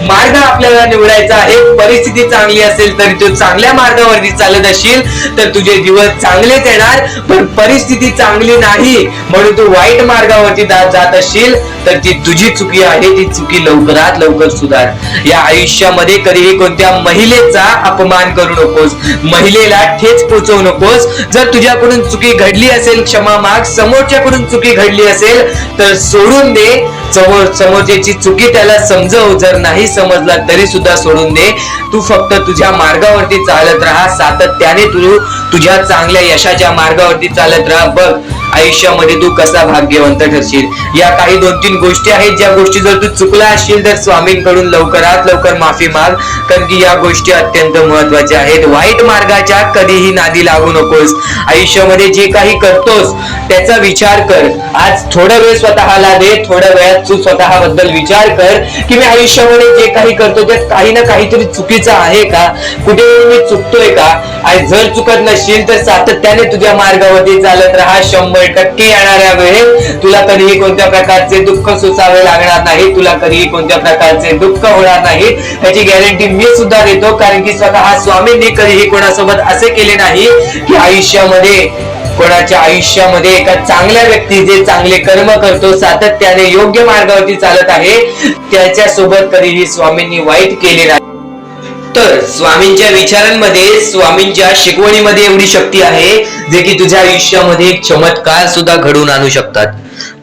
मार्ग आपल्याला निवडायचा आहे. परिस्थिती चांगली असेल तरी तू चांगल्या मार्गावरती चालत असशील तर तुझे दिवस चांगलेच येणार. पण परिस्थिती चांगली नाही म्हणून तू वाईट मार्गावरती जात असशील तर ती तुझी चुकी आहे. ती चुकी लवकरात लवकर सुधार. या आयुष्यामध्ये कधीही कोणत्या महिलेचा अपमान करू नकोस, महिलेला ठेच पोचवू नकोस. जर तुझ्याकडून चुकी घडली असेल क्षमा माग. समोरच्याकडून चुकी घडली असेल तर सोडून दे. समोरच्याची चुकी त्याला समजव. जर नाही समजला तरी सुद्धा सोडून दे. तू फक्त तुझ्या मार्गावरती चालत राहा. सातत्याने तू तुझ्या चांगल्या यशाच्या मार्गावरती चालत राहा. बघ आयुष्यामध्ये तू कसा भाग्यवंत ठरशील। या काही 2-3 गोष्टी आहेत, ज्या गोष्टी जर तू चुकला असशील तर स्वामींकडून लवकरात लवकर माफी माग, कारण की या गोष्टी अत्यंत महत्वाच्या आहेत। वाईट मार्गाच्या कधीही नादी लागू नकोस। आयुष्यामध्ये जे काही करतोस त्याचा विचार कर। आज थोडा वेळ स्वतःला दे, थोड्या वेळात तू स्वतःबद्दल विचार कर की मी आयुष्यामध्ये जे काही करतो त्यात काही ना काहीतरी चुकीचं आहे का, कुठे मी चुकतोय का। आणि जर चुकत नसशील तर सातत्याने तुझ्या मार्गावरती चालत राहा। 100% येणाऱ्या वेळेत तुला कधीही कोणत्या प्रकारचे दुःख सोसावे लागणार नाही, तुला कधीही कोणत्या प्रकारचे दुःख होणार नाही, याची गॅरंटी मी सुद्धा देतो। कारण की स्वतः स्वामींनी कधीही कोणासोबत असे केले नाही की आयुष्यामध्ये कोणाच्या आयुष्यामध्ये एका चांगल्या व्यक्ती जे चांगले कर्म करतो, सातत्याने योग्य मार्गावरती चालत आहे, त्याच्या सोबत कधीही स्वामींनी वाईट केले नाही। तर स्वामींच्या विचारांमध्ये, स्वामींच्या शिकवणीमध्ये एवढी शक्ती आहे जे की तुझ्या आयुष्यामध्ये एक चमत्कार सुद्धा घडवून आणू शकतात।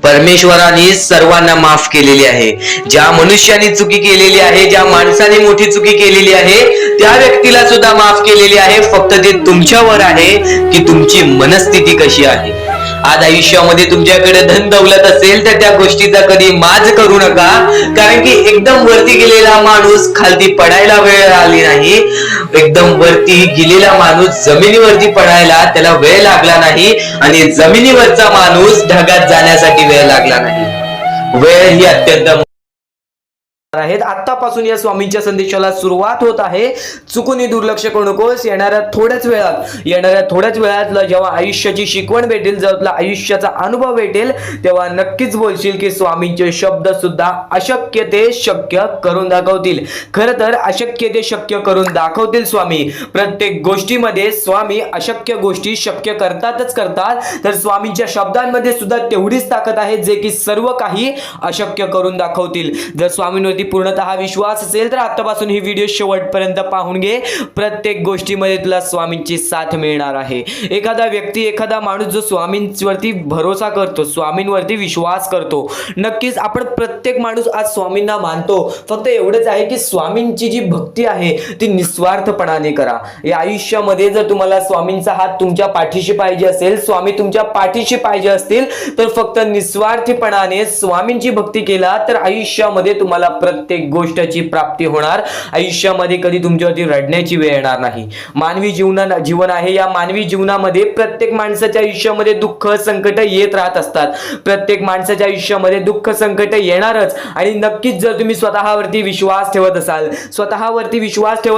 परमेश्वराने सर्वांना माफ केलेली आहे। ज्या मनुष्याने चुकी केलेली आहे, ज्या माणसाने मोठी चुकी केलेली आहे, त्या व्यक्तीला सुद्धा माफ केलेली आहे। फक्त ते तुमच्यावर आहे की तुमची मनस्थिती कशी आहे। आज आयुष्यामध्ये तुमच्याकडे धन दौलत असेल तर त्या गोष्टीचा कधी माज करू नका, कारण की एकदम वरती गेलेला माणूस खालती पडायला वेळ आली नाही, एकदम वरती गेलेला माणूस जमिनीवरती पडायला त्याला वेळ लागला नाही, आणि जमिनीवरचा माणूस ढगात जाण्यासाठी वेळ लागला नाही। वेळ ही अत्यंत आहेत। आतापासून या स्वामींच्या संदेशाला सुरुवात होत आहे। चुकूनही दुर्लक्ष करू नकोस। येणाऱ्या थोड्याच वेळात जेव्हा आयुष्याची शिकवण भेटेल, जेव्हा तुला आयुष्याचा अनुभव भेटेल, तेव्हा नक्कीच बोलशील की स्वामींचे शब्द सुद्धा अशक्य ते शक्य करून दाखवतील। खरं तर अशक्य ते शक्य करून दाखवतील स्वामी। प्रत्येक गोष्टीमध्ये स्वामी अशक्य गोष्टी शक्य करतातच करतात। तर स्वामींच्या शब्दांमध्ये सुद्धा तेवढीच ताकद आहे जे की सर्व काही अशक्य करून दाखवतील। जर स्वामींवरती पूर्णतः विश्वास असेल तर आतापासून ही व्हिडिओ शेवटपर्यंत पाहून घे। प्रत्येक गोष्टीमध्ये तुला स्वामींची साथ मिळणार आहे। एखादा व्यक्ती, एखादा माणूस जो स्वामींवरती भरोसा करतो, स्वामींवरती विश्वास करतो, नक्कीच आपण प्रत्येक माणूस आज स्वामींना मानतो। फक्त एवढंच आहे की स्वामींची जी भक्ती आहे ती निस्वार्थपणाने करा। या आयुष्यामध्ये जर तुम्हाला स्वामींचा हात तुमच्या पाठीशी पाहिजे असेल, स्वामी तुमच्या पाठीशी पाहिजे असतील, तर फक्त निस्वार्थीपणाने स्वामींची भक्ती केला तर आयुष्यामध्ये तुम्हाला प्रत्येक गोष्टीची प्राप्ती होणार। आयुष्यामध्ये कधी तुमच्यावरती रडण्याची वेळ येणार नाही। मानवी जीवन आहे, या मानवी जीवनामध्ये प्रत्येक माणसाच्या आयुष्यामध्ये दुःख संकट येत राहत असतात। प्रत्येक माणसाच्या आयुष्यामध्ये दुःख संकट येणारच, आणि नक्कीच जर तुम्ही स्वतःवरती विश्वास ठेवत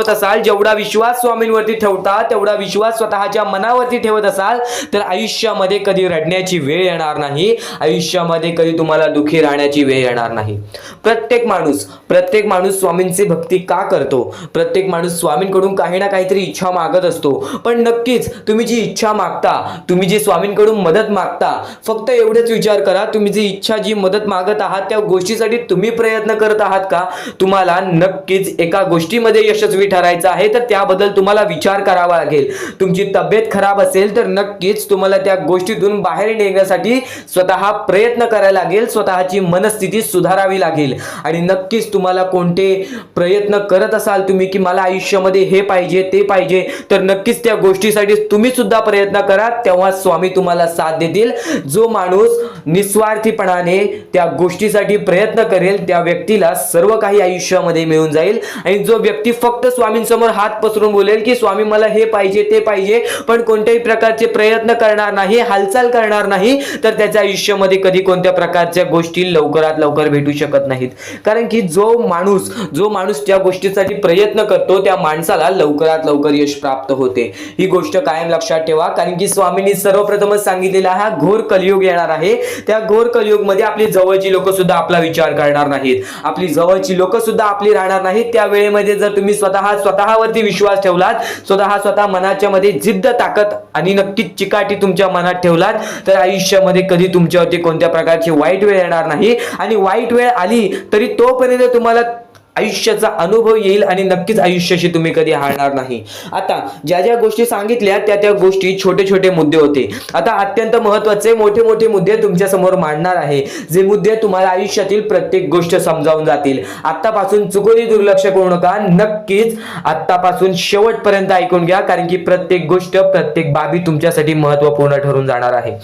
असाल, जेवढा विश्वास स्वामींवरती ठेवता तेवढा विश्वास स्वतःच्या मनावरती ठेवत असाल, तर आयुष्यामध्ये कधी रडण्याची वेळ येणार नाही, आयुष्यामध्ये कधी तुम्हाला दुःखी राहण्याची वेळ येणार नाही। प्रत्येक माणूस स्वामींची भक्ती का करतो? प्रत्येक माणूस स्वामींकडून काही ना काहीतरी इच्छा मागत असतो। पण नक्कीच तुम्ही जी इच्छा मागता, तुम्ही जी स्वामींकडून मदत मागता, फक्त एवढेच विचार करा, तुम्ही जी इच्छा, जी मदत मागत आहात त्या गोष्टीसाठी तुम्ही प्रयत्न करत आहात का? तुम्हाला नक्कीच एका गोष्टीमध्ये यशस्वी ठरायचं आहे तर त्याबद्दल तुम्हाला विचार करावा लागेल। तुमची तब्येत खराब असेल तर नक्कीच तुम्हाला त्या गोष्टीतून बाहेर निघण्यासाठी स्वतः प्रयत्न करायला लागेल, स्वतःची मनस्थिती सुधारावी लागेल। आणि नक्कीच तुम्हाला कोणते प्रयत्न करत असाल तुम्ही की मला आयुष्यामध्ये हे पाहिजे ते पाहिजे, तर नक्कीच त्या गोष्टीसाठी तुम्ही सुद्धा प्रयत्न करा, तेव्हा स्वामी तुम्हाला साथ देतील। जो माणूस निस्वार्थीपणाने त्या गोष्टीसाठी प्रयत्न करेल त्या व्यक्तीला सर्व काही आयुष्यामध्ये मिळून जाईल। आणि जो व्यक्ती फक्त स्वामींसमोर हात पसरून बोलेल की स्वामी मला हे पाहिजे ते पाहिजे, पण कोणत्याही प्रकारचे प्रयत्न करणार नाही, हालचाल करणार नाही, तर त्याच्या आयुष्यामध्ये कधी कोणत्या प्रकारच्या गोष्टी लवकरात लवकर भेटू शकत नाहीत। कारण की जो माणूस त्या गोष्टीसाठी प्रयत्न करतो त्या माणसाला लवकरात लवकर यश प्राप्त होते। ही गोष्ट कायम लक्षात ठेवा, कारण की स्वामींनी सर्वप्रथमच सांगितलेला हा घोर कलियुग येणार आहे। त्या घोर कलियुग मध्ये आपली जवळची लोक सुद्धा आपला विचार करणार नाहीत, आपली जवळची लोक सुद्धा आपली राहणार नाहीत। त्या वेळेमध्ये जर तुम्ही स्वतःवरती विश्वास ठेवलात, स्वतः मनाच्या मध्ये जिद्द, ताकद आणि नक्कीच चिकाटी तुमच्या मनात ठेवलात, तर आयुष्यामध्ये कधी तुमच्यावरती कोणत्या प्रकारची वाईट वेळ येणार नाही। आणि वाईट वेळ आली तरी तोपर्यंत तुम्हाला आयुष्याचा अनुभव येईल आणि नक्कीच आयुष्याशी तुम्ही कधी हारणार नाही. आता ज्या ज्या गोष्टी सांगितल्या त्या त्या गोष्टी छोटे छोटे मुद्दे होते. आता अत्यंत महत्त्वाचे मोठे मोठे मुद्दे तुमच्या समोर मांडणार आहे, जे मुद्दे तुम्हाला आयुष्यातील प्रत्येक गोष्ट समजावून जातील. आतापासून चुकूनही दुर्लक्ष करू नका, नक्कीच आतापासून शेवटपर्यंत ऐकून घ्या, कारण की प्रत्येक गोष्ट प्रत्येक बाबी तुमच्यासाठी महत्त्वपूर्ण ठरून जाणार आहे.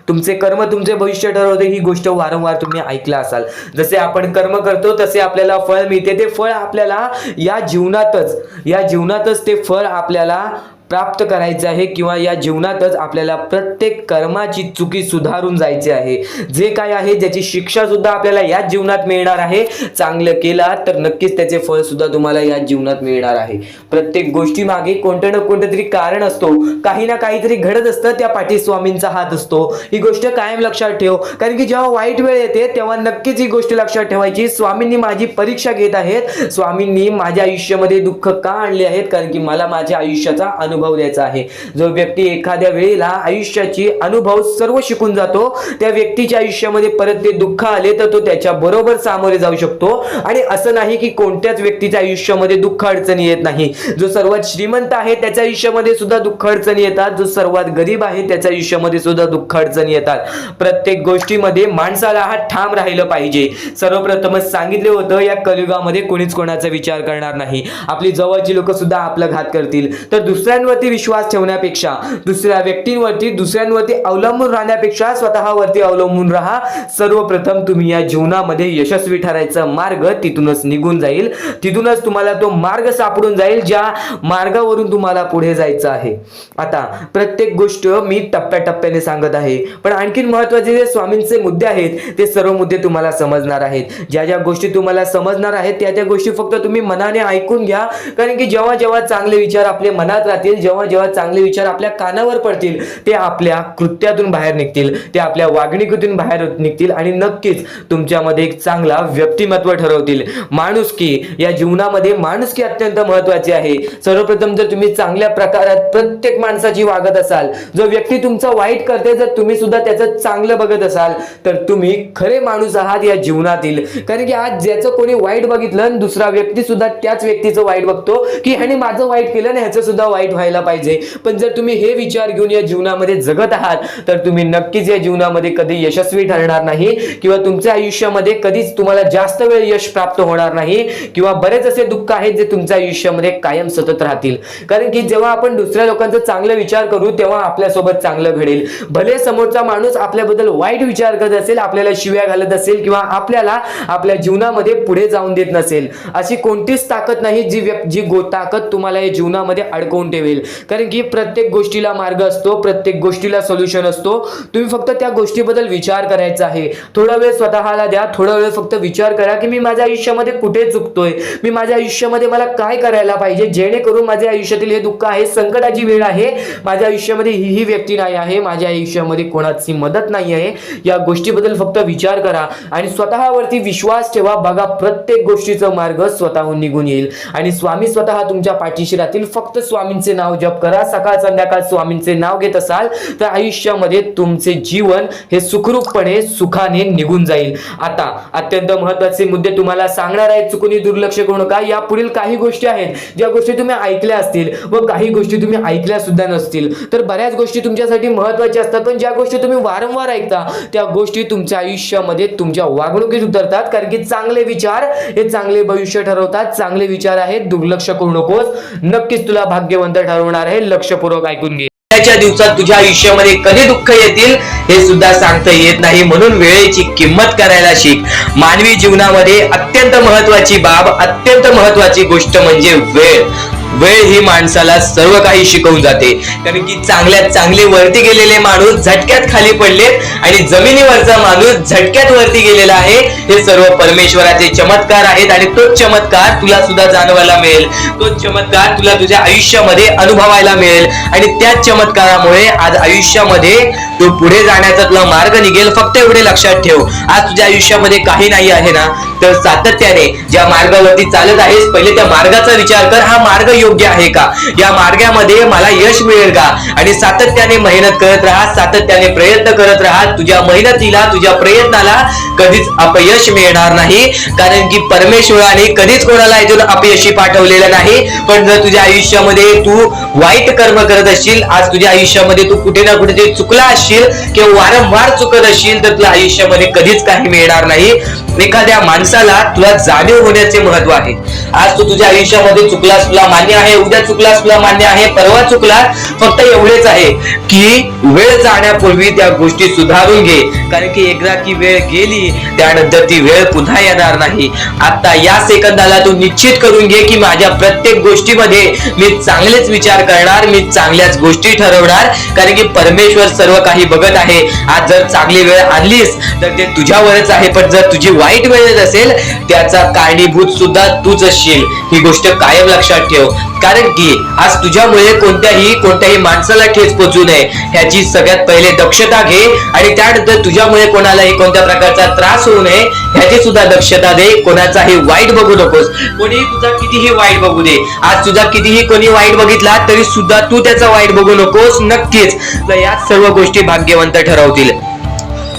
तुमचे कर्म तुमचे भविष्य ठरवते, ही गोष्ट वारंवार तुम्ही ऐकला असाल. जसे आपण कर्म करतो तसे आपल्याला फळ मिळते. ते फळ आपल्याला या जीवनातच ते फळ आपल्याला प्राप्त करायचे आहे, किंवा या जीवनातच आपल्याला प्रत्येक कर्माची चुकी सुधारून जायची आहे. जे काय आहे ज्याची शिक्षा सुद्धा आपल्याला याच जीवनात मिळणार आहे. चांगलं केला तर नक्कीच त्याचे फळ सुद्धा तुम्हाला याच जीवनात मिळणार आहे. प्रत्येक गोष्टी मागे कोणतं ना कोणतं तरी कारण असतो, काही ना काहीतरी घडत असतं, त्या पाठी स्वामींचा हात असतो. ही गोष्ट कायम लक्षात ठेव, कारण की जेव्हा वाईट वेळ येते तेव्हा नक्कीच ही गोष्ट लक्षात ठेवायची. स्वामींनी माझी परीक्षा घेत आहेत, स्वामींनी माझ्या आयुष्यामध्ये दुःख का आणले आहेत, कारण की मला माझ्या आयुष्याचा अनुभव द्यायचा आहे. जो व्यक्ती एखाद्या वेळेला आयुष्याची अनुभव सर्व शिकून जातो, त्या व्यक्तीच्या आयुष्यामध्ये परत ते दुःख आले तर तो त्याच्या बरोबर सामोरे जाऊ शकतो. आणि असं नाही की कोणत्याच व्यक्तीच्या आयुष्यामध्ये दुःख अडचणी येत नाही. जो सर्वात श्रीमंत आहे त्याच्या आयुष्यामध्ये सुद्धा दुःख अडचणी येतात, जो सर्वात गरीब आहे त्याच्या आयुष्यामध्ये सुद्धा दुःख अडचणी येतात. प्रत्येक गोष्टीमध्ये माणसाला हा ठाम राहिलं पाहिजे. सर्वप्रथमच सांगितले होतं, या कलियुगामध्ये कोणीच कोणाचा विचार करणार नाही. आपली जवळची लोक सुद्धा आपला घात करतील. तर दुसऱ्यांवरती विश्वास ठेवण्यापेक्षा, दुसऱ्या व्यक्तींवरती दुसऱ्यांवरती अवलंबून राहण्यापेक्षा स्वतःवरती अवलंबून राहा. सर्वप्रथम तुम्ही या जीवनामध्ये यशस्वी ठरायचा मार्ग तिथूनच निघून जाईल, तिथूनच तुम्हाला तो मार्ग सापडून जाईल ज्या मार्गावरून तुम्हाला पुढे जायचं आहे. आता प्रत्येक गोष्ट मी टप्प्याटप्प्याने सांगत आहे, पण आणखीन महत्त्वाचे जे स्वामींचे मुद्दे आहेत ते सर्व मुद्दे तुम्हाला समजणार आहेत. ज्या ज्या गोष्टी तुम्हाला समजणार आहेत त्या त्या गोष्टी फक्त तुम्ही मनाने ऐकून घ्या, कारण की जेव्हा जेव्हा चांगले विचार आपल्या मनात राहतील, जेव्हा जेव्हा चांगले विचार आपल्या कानावर पडतील, ते आपल्या कृत्यातून बाहेर निघतील, ते आपल्या वागणुकीतून बाहेर निघतील आणि नक्कीच तुमच्यामध्ये एक चांगला व्यक्तिमत्व ठरवतील. माणुसकी, या जीवनामध्ये माणुसकी अत्यंत महत्त्वाची आहे. सर्वप्रथम जर तुम्ही चांगल्या प्रकारात प्रत्येक माणसाची वागत असाल, जो व्यक्ती तुमचा वाईट करते जर तुम्ही सुद्धा त्याचं चांगलं बघत असाल, तर तुम्ही खरे माणूस आहात या जीवनातील. कारण की आज ज्याचं कोणी वाईट बघितलं आणि दुसरा व्यक्ती सुद्धा त्याच व्यक्तीचं वाईट बघतो, की ह्याने माझं वाईट केलं आणि ह्याचं सुद्धा वाईट व्हायला पाहिजे. पण जर तुम्ही हे विचार घेऊन या जीवनामध्ये जगत आहात तर तुम्ही नक्कीच या जीवनामध्ये कधी यशस्वी ठरणार नाही, किंवा तुमच्या आयुष्यामध्ये कधीच तुम्हाला जास्त वेळ यश प्राप्त होणार नाही, किंवा बरेच असे दुःख आहेत जे तुमच्या आयुष्यामध्ये कायम सतत राहतील. कारण की जेव्हा आपण दुसऱ्या लोकांचा चांगला विचार करू तेव्हा आपल्यासोबत चांगलं घडेल. भले समोरचा माणूस आपल्याबद्दल वाईट विचार करत असेल, आपल्याला शिव्या घालत असेल, किंवा आपल्याला आपल्या जीवनामध्ये पुढे जाऊन देत नसेल, अशी कोणतीच ताकद नाही जी ताकद तुम्हाला या जीवनामध्ये अडकवून ठेवेल. कारण की प्रत्येक गोष्टीला मार्ग असतो, प्रत्येक गोष्टीला सोल्युशन असतो. तुम्ही फक्त त्या गोष्टीबद्दल विचार करायचा आहे. थोडा वेळ स्वतःला द्या, थोडा वेळ फक्त विचार करा की मी माझ्या आयुष्यामध्ये कुठे चुकतोय, मी माझ्या आयुष्यामध्ये मला काय करायला पाहिजे जेणेकरून माझ्या आयुष्यातील हे दुःख आहे, संकटाची वेळ आहे, माझ्या आयुष्यामध्ये ही व्यक्ती नाही आहे, माझ्या आयुष्यामध्ये कोणाची मदत नाही आहे, या गोष्टीबद्दल फक्त विचार करा आणि स्वतःवरती विश्वास ठेवा. बघा प्रत्येक गोष्टीचा मार्ग स्वतःहून निघून येईल आणि स्वामी स्वतः तुमच्या पाठीशी राहतील. फक्त स्वामींचे नाव जप करा. सकाळ संध्याकाळ स्वामींचे नाव घेत असाल तर आयुष्यामध्ये तुमचे जीवन हे सुखरूपपणे सुखाने निघून जाईल. आता अत्यंत महत्त्वाचे मुद्दे तुम्हाला सांगणार आहेत, चुकून दुर्लक्ष करू नका. या पुढील काही गोष्टी आहेत ज्या गोष्टी तुम्ही ऐकल्या असतील व काही गोष्टी तुम्ही ऐकल्या सुद्धा नसतील. तर बऱ्याच गोष्टी तुमच्यासाठी महत्त्वाच्या असतात, पण ज्या गोष्टी तुम्ही वारंवार ऐकता त्या गोष्टी तुमच्या आयुष्यामध्ये तुमच्या वागणुकीत उतरतात. कारण की चांगले विचार हे चांगले भविष्य ठरवतात. चांगले विचार आहेत, दुर्लक्ष करू नकोस. नक्कीच तुला भाग्यवंत ठरवणार आहे. लक्षपूर्वक ऐकून घे. च्या दिवसात तुझ्या आयुष्यामध्ये कधी दुःख येतील हे सुद्धा सांगता येत नाही, म्हणून वेळेची किंमत करायला शिक. मानवी जीवनामध्ये अत्यंत महत्त्वाची बाब, अत्यंत महत्त्वाची गोष्ट म्हणजे वेळ. वेळ ही माणसाला सर्व काही शिकवून जाते. कारण की चांगल्यात चांगले वरती गेलेले माणूस झटक्यात खाली पडलेत आणि जमिनीवरचा माणूस झटक्यात वरती गेलेला आहे. हे सर्व परमेश्वराचे चमत्कार आहेत आणि तोच चमत्कार तुला सुद्धा जाणवायला मिळेल, तोच चमत्कार तुला तुझ्या आयुष्यामध्ये अनुभवायला मिळेल आणि त्याच चमत्कारामुळे आज आयुष्यामध्ये तू पुढे जाण्याचा तुला मार्ग निघेल. फक्त एवढे लक्षात ठेव, आज तुझ्या आयुष्यामध्ये काही नाही आहे ना, तर सातत्याने ज्या मार्गावरती चालत आहेस पहिले त्या मार्गाचा विचार कर. हा मार्ग योग्य आहे का, या मार्गामध्ये मला यश मिळेल का, आणि सातत्याने मेहनत करत राहा, सातत्याने प्रयत्न करत राहा. तुझ्या मेहनतीला, तुझ्या प्रयत्नाला कधीच अपयश मिळणार नाही, कारण की परमेश्वराने कधीच कोणाला इथून अपयशी पाठवलेलं नाही. पण जर तुझ्या आयुष्यामध्ये तू वाईट कर्म करत असशील, आज तुझ्या आयुष्यामध्ये तू कुठे ना कुठे चुकला असशील किंवा वारंवार चुकत असशील, तर तुला आयुष्यामध्ये कधीच काही मिळणार नाही. एखाद्या माणसाला तुला जाणीव होण्याचे महत्व आहे. आज तू तुझ्या आयुष्यामध्ये चुकलास, तुला मान्य आहे, उद्या चुकलास, तुला मान्य आहे, परवा चुकलास, फक्त एवढेच आहे की वेळ जाण्यापूर्वी त्या गोष्टी सुधारून घे, कारण की एकदा की वेळ गेली त्यानंतर ती वेळ पुन्हा येणार नाही. आता या सेकंदाला तू निश्चित करून घे की माझ्या प्रत्येक गोष्टीमध्ये मी चांगलेच विचार करणार, मी चांगल्याच गोष्टी ठरवणार, कारण की परमेश्वर सर्व काही बघत आहे. आज जर चांगली वेळ आणलीस तर ते तुझ्यावरच आहे, पण जर तुझी वाईट वेळ असेल त्याचा कारणीभूत सुद्धा तूच असशील. ही गोष्ट कायम लक्षात ठेव, कारण की आज तुझ्यामुळे कोणत्याही माणसाला ठेच पोचू नये ह्याची सगळ्यात पहिले दक्षता घे, आणि त्यानंतर तुझ्यामुळे कोणालाही कोणत्या प्रकारचा त्रास होऊ नये ह्याची सुद्धा दक्षता दे. कोणाचाही वाईट बघू नकोस, कोणीही तुझा कितीही वाईट बघू दे. आज तुझा कितीही कोणी वाईट बघितला तरी सुद्धा तू त्याचा वाईट बघू नकोस. नक्कीच या सर्व गोष्टी भाग्यवंत ठरवतील,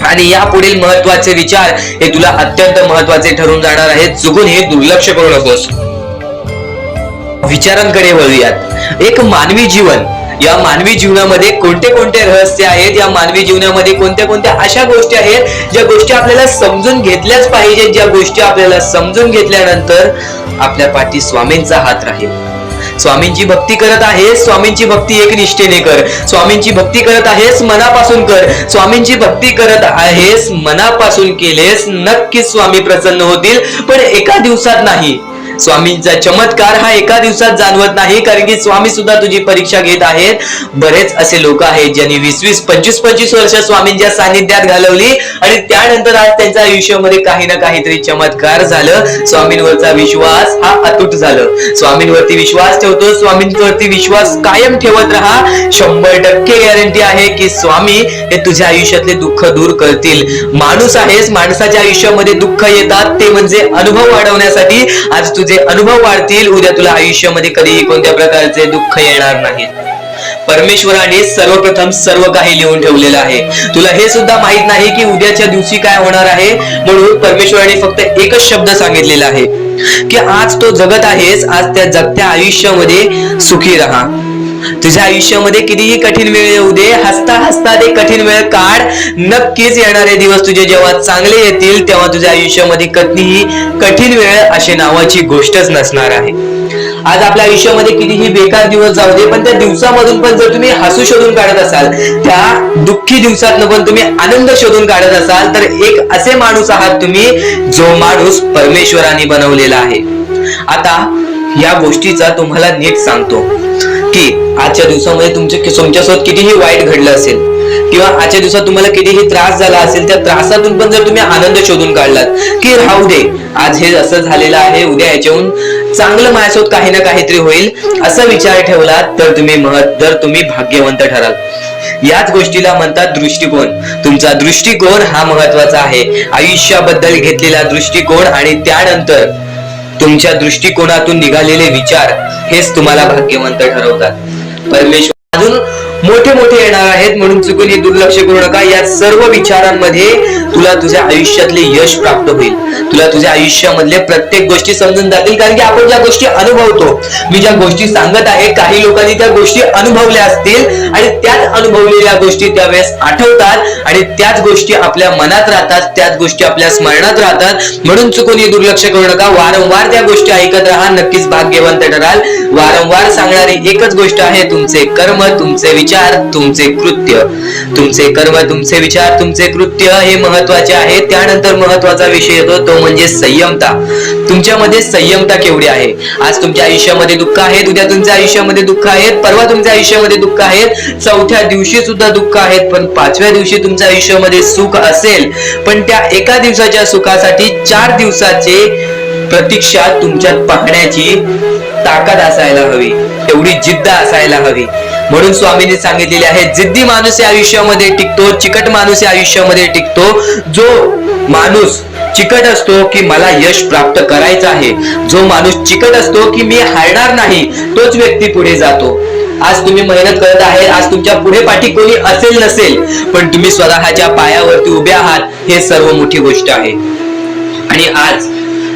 आणि या पुढील महत्वाचे विचार हे तुला अत्यंत महत्वाचे ठरून जाणार आहेत. चुकून हे दुर्लक्ष करू नकोस. विचारांकडे वळूयात. एक मानवी जीवन, या मानवी जीवनामध्ये कोणते कोणते रहस्य आहेत, या मानवी जीवनामध्ये कोणत्या कोणत्या अशा गोष्टी आहेत ज्या गोष्टी आपल्याला समजून घेतल्याच पाहिजेत, ज्या गोष्टी आपल्याला समजून घेतल्यानंतर आपल्या पाठी स्वामींचा हात राहील. स्वामींची भक्ती करत आहेस, स्वामींची भक्ती एक निष्ठेने कर. स्वामींची भक्ती करत आहेस, मनापासून कर. स्वामींची भक्ती करत आहेस, मनापासून केलेस, नक्कीच स्वामी प्रसन्न होतील, पण एका दिवसात नाही. स्वामींचा चमत्कार हा एका दिवसात जाणवत नाही, कारण की स्वामी सुद्धा तुझी परीक्षा घेत आहेत. बरेच असे लोक आहेत ज्यांनी 20-20, 25-25 वर्ष स्वामींच्या सानिध्यात घालवली, आणि त्यानंतर आज त्यांच्या आयुष्यामध्ये काही ना काहीतरी चमत्कार झालं. स्वामींवरचा विश्वास हा अतूट झालं. स्वामींवरती विश्वास ठेवतो, स्वामींवरती विश्वास कायम ठेवत राहा. 100% गॅरंटी आहे की स्वामी हे तुझ्या आयुष्यातले दुःख दूर करतील. माणूस आहेस, माणसाच्या आयुष्यामध्ये दुःख येतात, ते म्हणजे अनुभव वाढवण्यासाठी. आज तुझे अनुभव वाढतील, उद्या तुला आयुष्यामध्ये कधीही कोणत्या प्रकारचे दुःख येणार नाही. परमेश्वराने सर्वप्रथम सर्व काही लिहून ठेवलेलं आहे. तुला हे सुद्धा माहित नाही की उद्याच्या दिवशी काय होणार आहे, म्हणून परमेश्वराने फक्त एकच शब्द सांगितलेला आहे की आज तो जगत आहेस, आज त्या जगत्या आयुष्यामध्ये सुखी राहा. तुझ्या आयुष्यामध्ये कितीही कठीण वेळ येऊ दे, हसता हसता ते कठीण वेळ काढ. नक्कीच येणारे दिवस तुझे जेव्हा चांगले येतील तेव्हा तुझ्या आयुष्यामध्ये कधीही कठीण वेळ अशी नावाची गोष्टच नसणार आहे. आज आपल्या आयुष्यामध्ये कितीही बेकार दिवस जाऊ दे, पण त्या दिवसामधून पण जर तुम्ही हसू शोधून काढत असाल, त्या दुःखी दिवसातनं पण तुम्ही आनंद शोधून काढत असाल, तर एक असे माणूस आहात तुम्ही जो माणूस परमेश्वराने बनवलेला आहे. आता या गोष्टीचा तुम्हाला नीट सांगतो की आजच्या दिवसामध्ये तुमच्यासोबत कितीही वाईट घडलं असेल, किंवा आजच्या दिवसात तुम्हाला कितीही त्रास झाला असेल, त्या त्रासातून पण जर तुम्ही आनंद शोधून काढलात की राहू दे, आज हे असं झालेलं आहे, उद्या याच्याहून चांगलं माझ्यासोबत काही ना काहीतरी होईल, असा विचार ठेवलात तर तुम्ही भाग्यवंत ठराल. याच गोष्टीला म्हणतात दृष्टिकोन. तुमचा दृष्टिकोन हा महत्वाचा आहे. आयुष्याबद्दल घेतलेला दृष्टिकोन आणि त्यानंतर तुमच्या दृष्टिकोनातून निघालेले विचार हेच तुम्हाला भाग्यवंत ठरवतात. परमेश्वर अजून मोठे मोठे येणार आहेत, म्हणून चुकून हे दुर्लक्ष करू नका. या सर्व विचारांमध्ये तुला तुझ्या आयुष्यातले यश प्राप्त होईल. तुला तुझ्या आयुष्यामधले प्रत्येक गोष्टी समजून जातील, कारण की आपण ज्या गोष्टी अनुभवतो, मी ज्या गोष्टी सांगत आहे, काही लोकांनी त्या गोष्टी अनुभवल्या असतील आणि त्याच अनुभवलेल्या गोष्टी त्यावेळेस आठवतात आणि त्याच गोष्टी आपल्या मनात राहतात, त्याच गोष्टी आपल्या स्मरणात राहतात. म्हणून चुकून हे दुर्लक्ष करू नका. वारंवार त्या गोष्टी ऐकत राहा, नक्कीच भाग्यवंत ठराल. वारंवार सांगणारी एकच गोष्ट आहे, तुमचे कर्म, तुमचे विचार, तुमचे कृत्य. तुमचे कर्म, तुमचे विचार, तुमचे कृत्य हे महत्वाचे आहे. त्यानंतर महत्वाचा विषय येतो तो म्हणजे संयमता. तुमच्यामध्ये संयमता केवढी आहे? आज तुमच्या आयुष्यामध्ये दुःख आहेत, उद्या तुमच्या आयुष्यामध्ये दुःख आहेत, परवा तुमच्या आयुष्यामध्ये दुःख आहेत, चौथ्या दिवशी सुद्धा दुःख आहेत, पण पाचव्या दिवशी तुमच्या आयुष्यामध्ये सुख असेल. पण त्या एका दिवसाच्या सुखासाठी 4 दिवसाचे प्रतीक्षा तुमच्यात पाहण्याची ताकद असायला हवी, एवढी जिद्द असायला हवी. म्हणून स्वामींनी सांगितलेले आहे, जिद्दी माणूस या आयुष्यामध्ये टिकतो, चिकट माणूस या आयुष्यामध्ये टिकतो. जो माणूस चिकट असतो की मला यश प्राप्त करायचं आहे, जो माणूस चिकट असतो की मी हारणार नाही, तोच व्यक्ती पुढे जातो. आज तुम्ही मेहनत करत आहे, आज तुमच्या पुढे पाठी कोणी असेल नसेल, पण तुम्ही स्वतःच्या पायावरती उभे आहात, हे सर्व मोठी गोष्ट आहे. आणि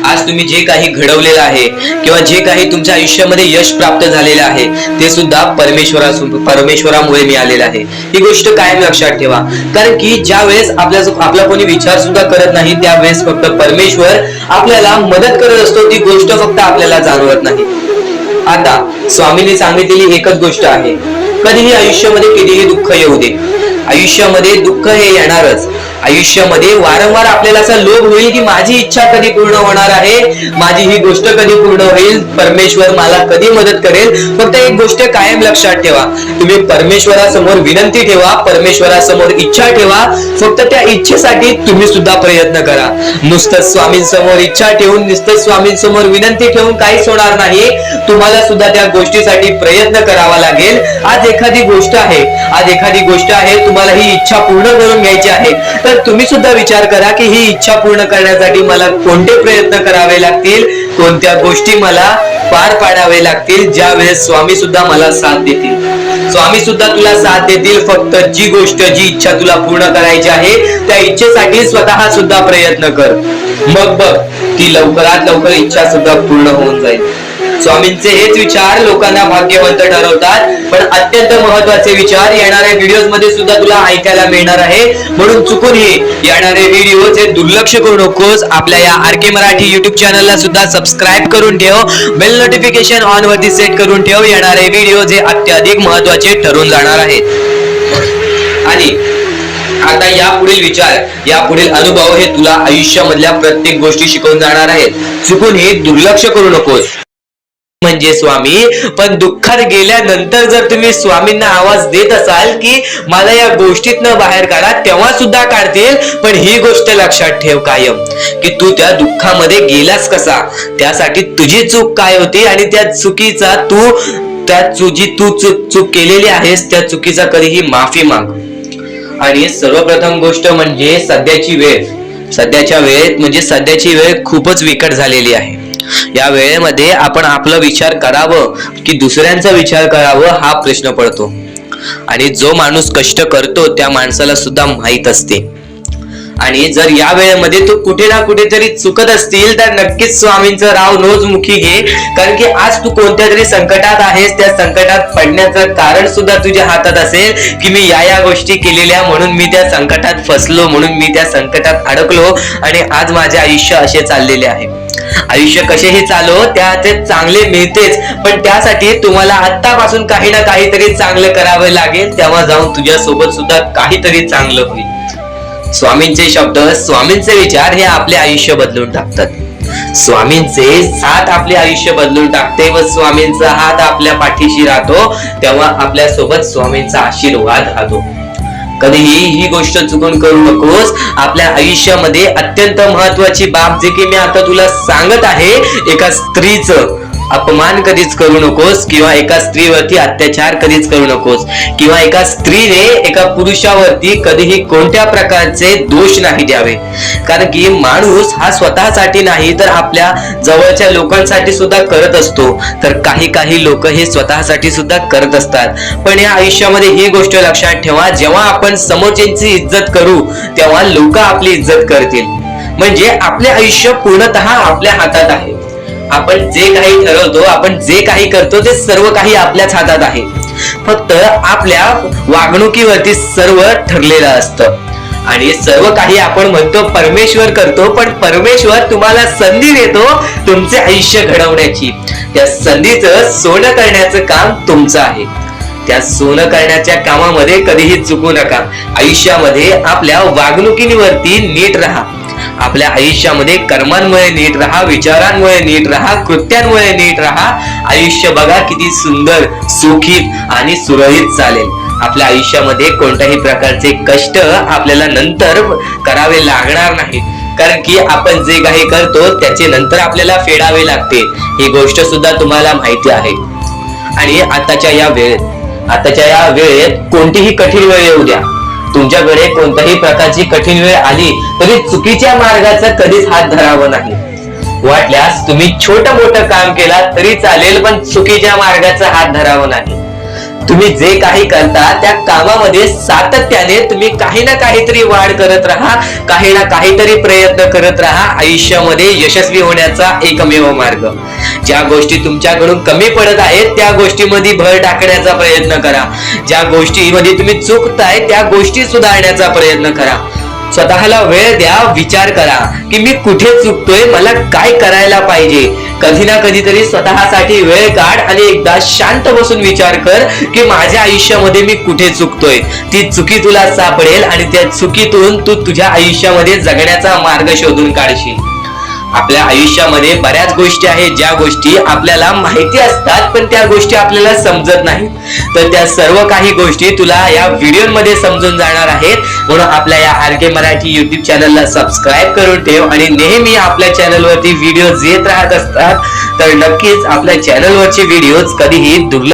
आज तुम्ही जे काही घडवलेलं आहे किंवा जे काही तुमच्या आयुष्यामध्ये यश प्राप्त झालेलं आहे, ते सुद्धा परमेश्वरामुळे मिळालेलं आहे. ही गोष्ट कायम लक्षात ठेवा. कारण की ज्या वेळेस आपला कोणी विचार सुद्धा करत नाही, त्यावेळेस फक्त परमेश्वर आपल्याला मदत करत असतो. ती गोष्ट फक्त आपल्याला जाणवत नाही. आता स्वामींनी सांगितलेली एकच गोष्ट आहे, कधीही आयुष्यामध्ये कितीही दुःख येऊ दे, आयुष्यामध्ये दुःख हे येणारच. आयुष्यामध्ये वारंवार आपल्याला असा लोभ होईल की माझी इच्छा कधी पूर्ण होणार आहे, माझी ही गोष्ट कधी पूर्ण होईल, परमेश्वर मला कधी मदत करेल. फक्त एक गोष्ट कायम लक्षात ठेवा, तुम्ही परमेश्वरासमोर विनंती ठेवा, परमेश्वरासमोर इच्छा ठेवा. फक्त त्या इच्छेसाठी तुम्ही सुद्धा प्रयत्न करा. नुसतं स्वामींसमोर इच्छा ठेवून, नुसतं स्वामींसमोर विनंती ठेवून काहीच होणार नाही. तुम्हाला सुद्धा त्या गोष्टीसाठी प्रयत्न करावा लागेल. आज एखादी गोष्ट आहे, तुम्हाला ही इच्छा पूर्ण करून घ्यायची आहे, तर तुम्ही सुद्धा विचार करा की ही इच्छा पूर्ण करण्यासाठी मला कोणते प्रयत्न करावे लागतील, कोणत्या गोष्टी मला पार पाडावे लागतील, ज्या वेळेस स्वामी सुद्धा मला साथ देतील. स्वामी सुद्धा तुला साथ देतील. फक्त जी इच्छा तुला पूर्ण करायची आहे, त्या इच्छेसाठी स्वतः सुद्धा प्रयत्न कर. मग बघ की लवकरात लवकर इच्छा सुद्धा पूर्ण होऊन जाईल. स्वामींचे हेच विचार लोकांना भाग्यवंत ठरवतात. पण अत्यंत महत्वाचे विचार येणाऱ्या व्हिडिओज मध्ये सुद्धा तुला ऐकायला मिळणार आहे. म्हणून चुकूनही येणारे व्हिडिओ हे दुर्लक्ष करू नकोस. आपल्या या RK मराठी युट्यूब चॅनलला सुद्धा सबस्क्राईब करून ठेव, बेल नोटिफिकेशन ऑन वरती सेट करून ठेव. येणारे व्हिडिओ हे अत्याधिक महत्वाचे ठरून जाणार आहेत. आणि आता यापुढील अनुभव हे तुला आयुष्यामधल्या प्रत्येक गोष्टी शिकवून जाणार आहेत. चुकूनही दुर्लक्ष करू नकोस. म्हणजे स्वामी, पण दुःखात गेल्यानंतर जर तुम्ही स्वामींना आवाज देत असाल की मला या गोष्टीतनं बाहेर काढा, तेव्हा सुद्धा काढतील. पण ही गोष्ट लक्षात ठेव कायम की तू त्या दुःखामध्ये गेलास कसा, त्यासाठी तुझी चूक काय होती आणि त्या चुकीचा चूक केलेली आहेस, त्या चुकीचा कधीही माफी माग. आणि सर्वप्रथम गोष्ट म्हणजे सध्याची वेळ खूपच विकट झालेली आहे. या वेळेमध्ये आपण आपला विचार करावं की दुसऱ्यांचा विचार करावं, हा प्रश्न पडतो. आणि जो माणूस कष्ट करतो त्या माणसाला सुद्धा माहित असते. आणि जर या वेळेमध्ये तू कुठे ना कुठेतरी चुकत असतील तर नक्कीच स्वामींचं राव रोजमुखी घे. कारण की आज तू कोणत्या तरी संकटात आहेस, त्या संकटात पडण्याचं कारण सुद्धा तुझ्या हातात असेल की मी या गोष्टी केलेल्या, म्हणून मी त्या संकटात फसलो, म्हणून मी त्या संकटात अडकलो आणि आज माझे आयुष्य असे चाललेले आहे. आयुष्य कसेही चालो त्याचे चांगले मिळतेच, पण त्यासाठी तुम्हाला आत्तापासून काही ना काहीतरी चांगलं करावं लागेल. तेव्हा जाऊन तुझ्या सोबत सुद्धा काहीतरी चांगलं होईल. स्वामींचे शब्द, स्वामींचे विचार हे आपले आयुष्य बदलून टाकतात. स्वामींचे साथ आपले आयुष्य बदलून टाकते व स्वामींचा हात आपल्या पाठीशी राहतो, तेव्हा आपल्या सोबत स्वामींचा आशीर्वाद राहतो. कधीही ही गोष्ट चुकून करू नकोस. आपल्या आयुष्यामध्ये अत्यंत महत्वाची बाब जे की मी आता तुला सांगत आहे, एका स्त्रीचं अपमान कधीच करू नकोस किंवा एका स्त्रीवरती अत्याचार कधीच करू नकोस किंवा एका स्त्रीने एका पुरुषावरती कधीही कोणत्या प्रकारचे दोष नाही द्यावे. कारण की माणूस हा स्वतःसाठी नाही तर आपल्या जवळच्या लोकांसाठी सुद्धा करत असतो. तर काही लोक हे स्वतःसाठी सुद्धा करत असतात. पण या आयुष्यामध्ये ही गोष्ट लक्षात ठेवा, जेव्हा आपण समोरच्यांची इज्जत करू तेव्हा लोक आपली इज्जत करतील. म्हणजे आपले आयुष्य पूर्णतः आपल्या हातात आहे. आपण जे काही ठरवतो, आपण जे काही करतो ते सर्व काही आपल्याच हातात आहे. फक्त आपल्या वागणुकीवरती सर्व ठरलेलं असतं. आणि सर्व काही आपण म्हणतो परमेश्वर करतो, पण परमेश्वर तुम्हाला संधी देतो तुमचे आयुष्य घडवण्याची. त्या संधीचं सोनं करण्याचं काम तुमचं आहे. त्या सोनं करण्याच्या कामामध्ये कधीही चुकू नका. आयुष्यामध्ये आपल्या वागणुकीवरती नीट राहा. आपल्या आयुष्यामध्ये कर्मांमुळे नीट राहा, विचारांमुळे नीट राहा, कृत्यांमुळे नीट राहा. आयुष्य बघा किती सुंदर, सुखीत आणि सुरळीत चालेल. आपल्या आयुष्यामध्ये कोणत्याही प्रकारचे कष्ट आपल्याला नंतर करावे लागणार नाहीत. कारण की आपण जे काही करतो त्याचे नंतर आपल्याला फेडावे लागते. ही गोष्ट सुद्धा तुम्हाला माहिती आहे. आणि आताच्या या वेळेत कोणतीही कठीण वेळ येऊ द्या, तुमच्याकडे कोणत्याही प्रकारची कठीण वेळ आली तरी चुकीच्या मार्गाचा कधीच हात धरावा नाही. वाटल्यास तुम्ही छोटं मोठं काम केला तरी चालेल, पण चुकीच्या मार्गाचा हात धरावा नाही. तुम्ही जे काही करता त्या कामामध्ये सातत्याने तुम्ही काही ना काहीतरी वाढ करत राहा, काही ना काहीतरी प्रयत्न करत राहा. आयुष्यामध्ये यशस्वी होण्याचा एकमेव मार्ग. ज्या गोष्टी तुमच्याकडून कमी पडत आहेत त्या गोष्टीमध्ये भर टाकण्याचा प्रयत्न करा. ज्या गोष्टीमध्ये तुम्ही चुकताय त्या गोष्टी सुधारण्याचा प्रयत्न करा. स्वतःला वेळ द्या, विचार करा की मी कुठे चुकतोय, मला काय करायला पाहिजे. कधी ना कधीतरी स्वतःसाठी वेळ काढ आणि एकदा शांत बसून विचार कर की माझ्या आयुष्यामध्ये मी कुठे चुकतोय. ती चुकी तुला सापडेल आणि त्या चुकीतून तू तुझ्या आयुष्यामध्ये जगण्याचा मार्ग शोधून काढशील. आपल्या आयुष्यामध्ये बऱ्याच गोष्टी आहेत ज्या गोष्टी आपल्याला माहिती असतात पण त्या गोष्टी आपल्याला समजत नाहीत. तर त्या सर्व काही गोष्टी तुला या व्हिडिओमध्ये समजून जाणार आहेत. म्हणून आपल्या या RK मराठी YouTube चॅनलला सबस्क्राईब करून ठेव आणि नेहमी आपल्या चॅनलवरती व्हिडिओज येत राहत असतात. तर नक्कीच आपल्या चॅनलवरचे व्हिडिओज कधीही दुर्लक्ष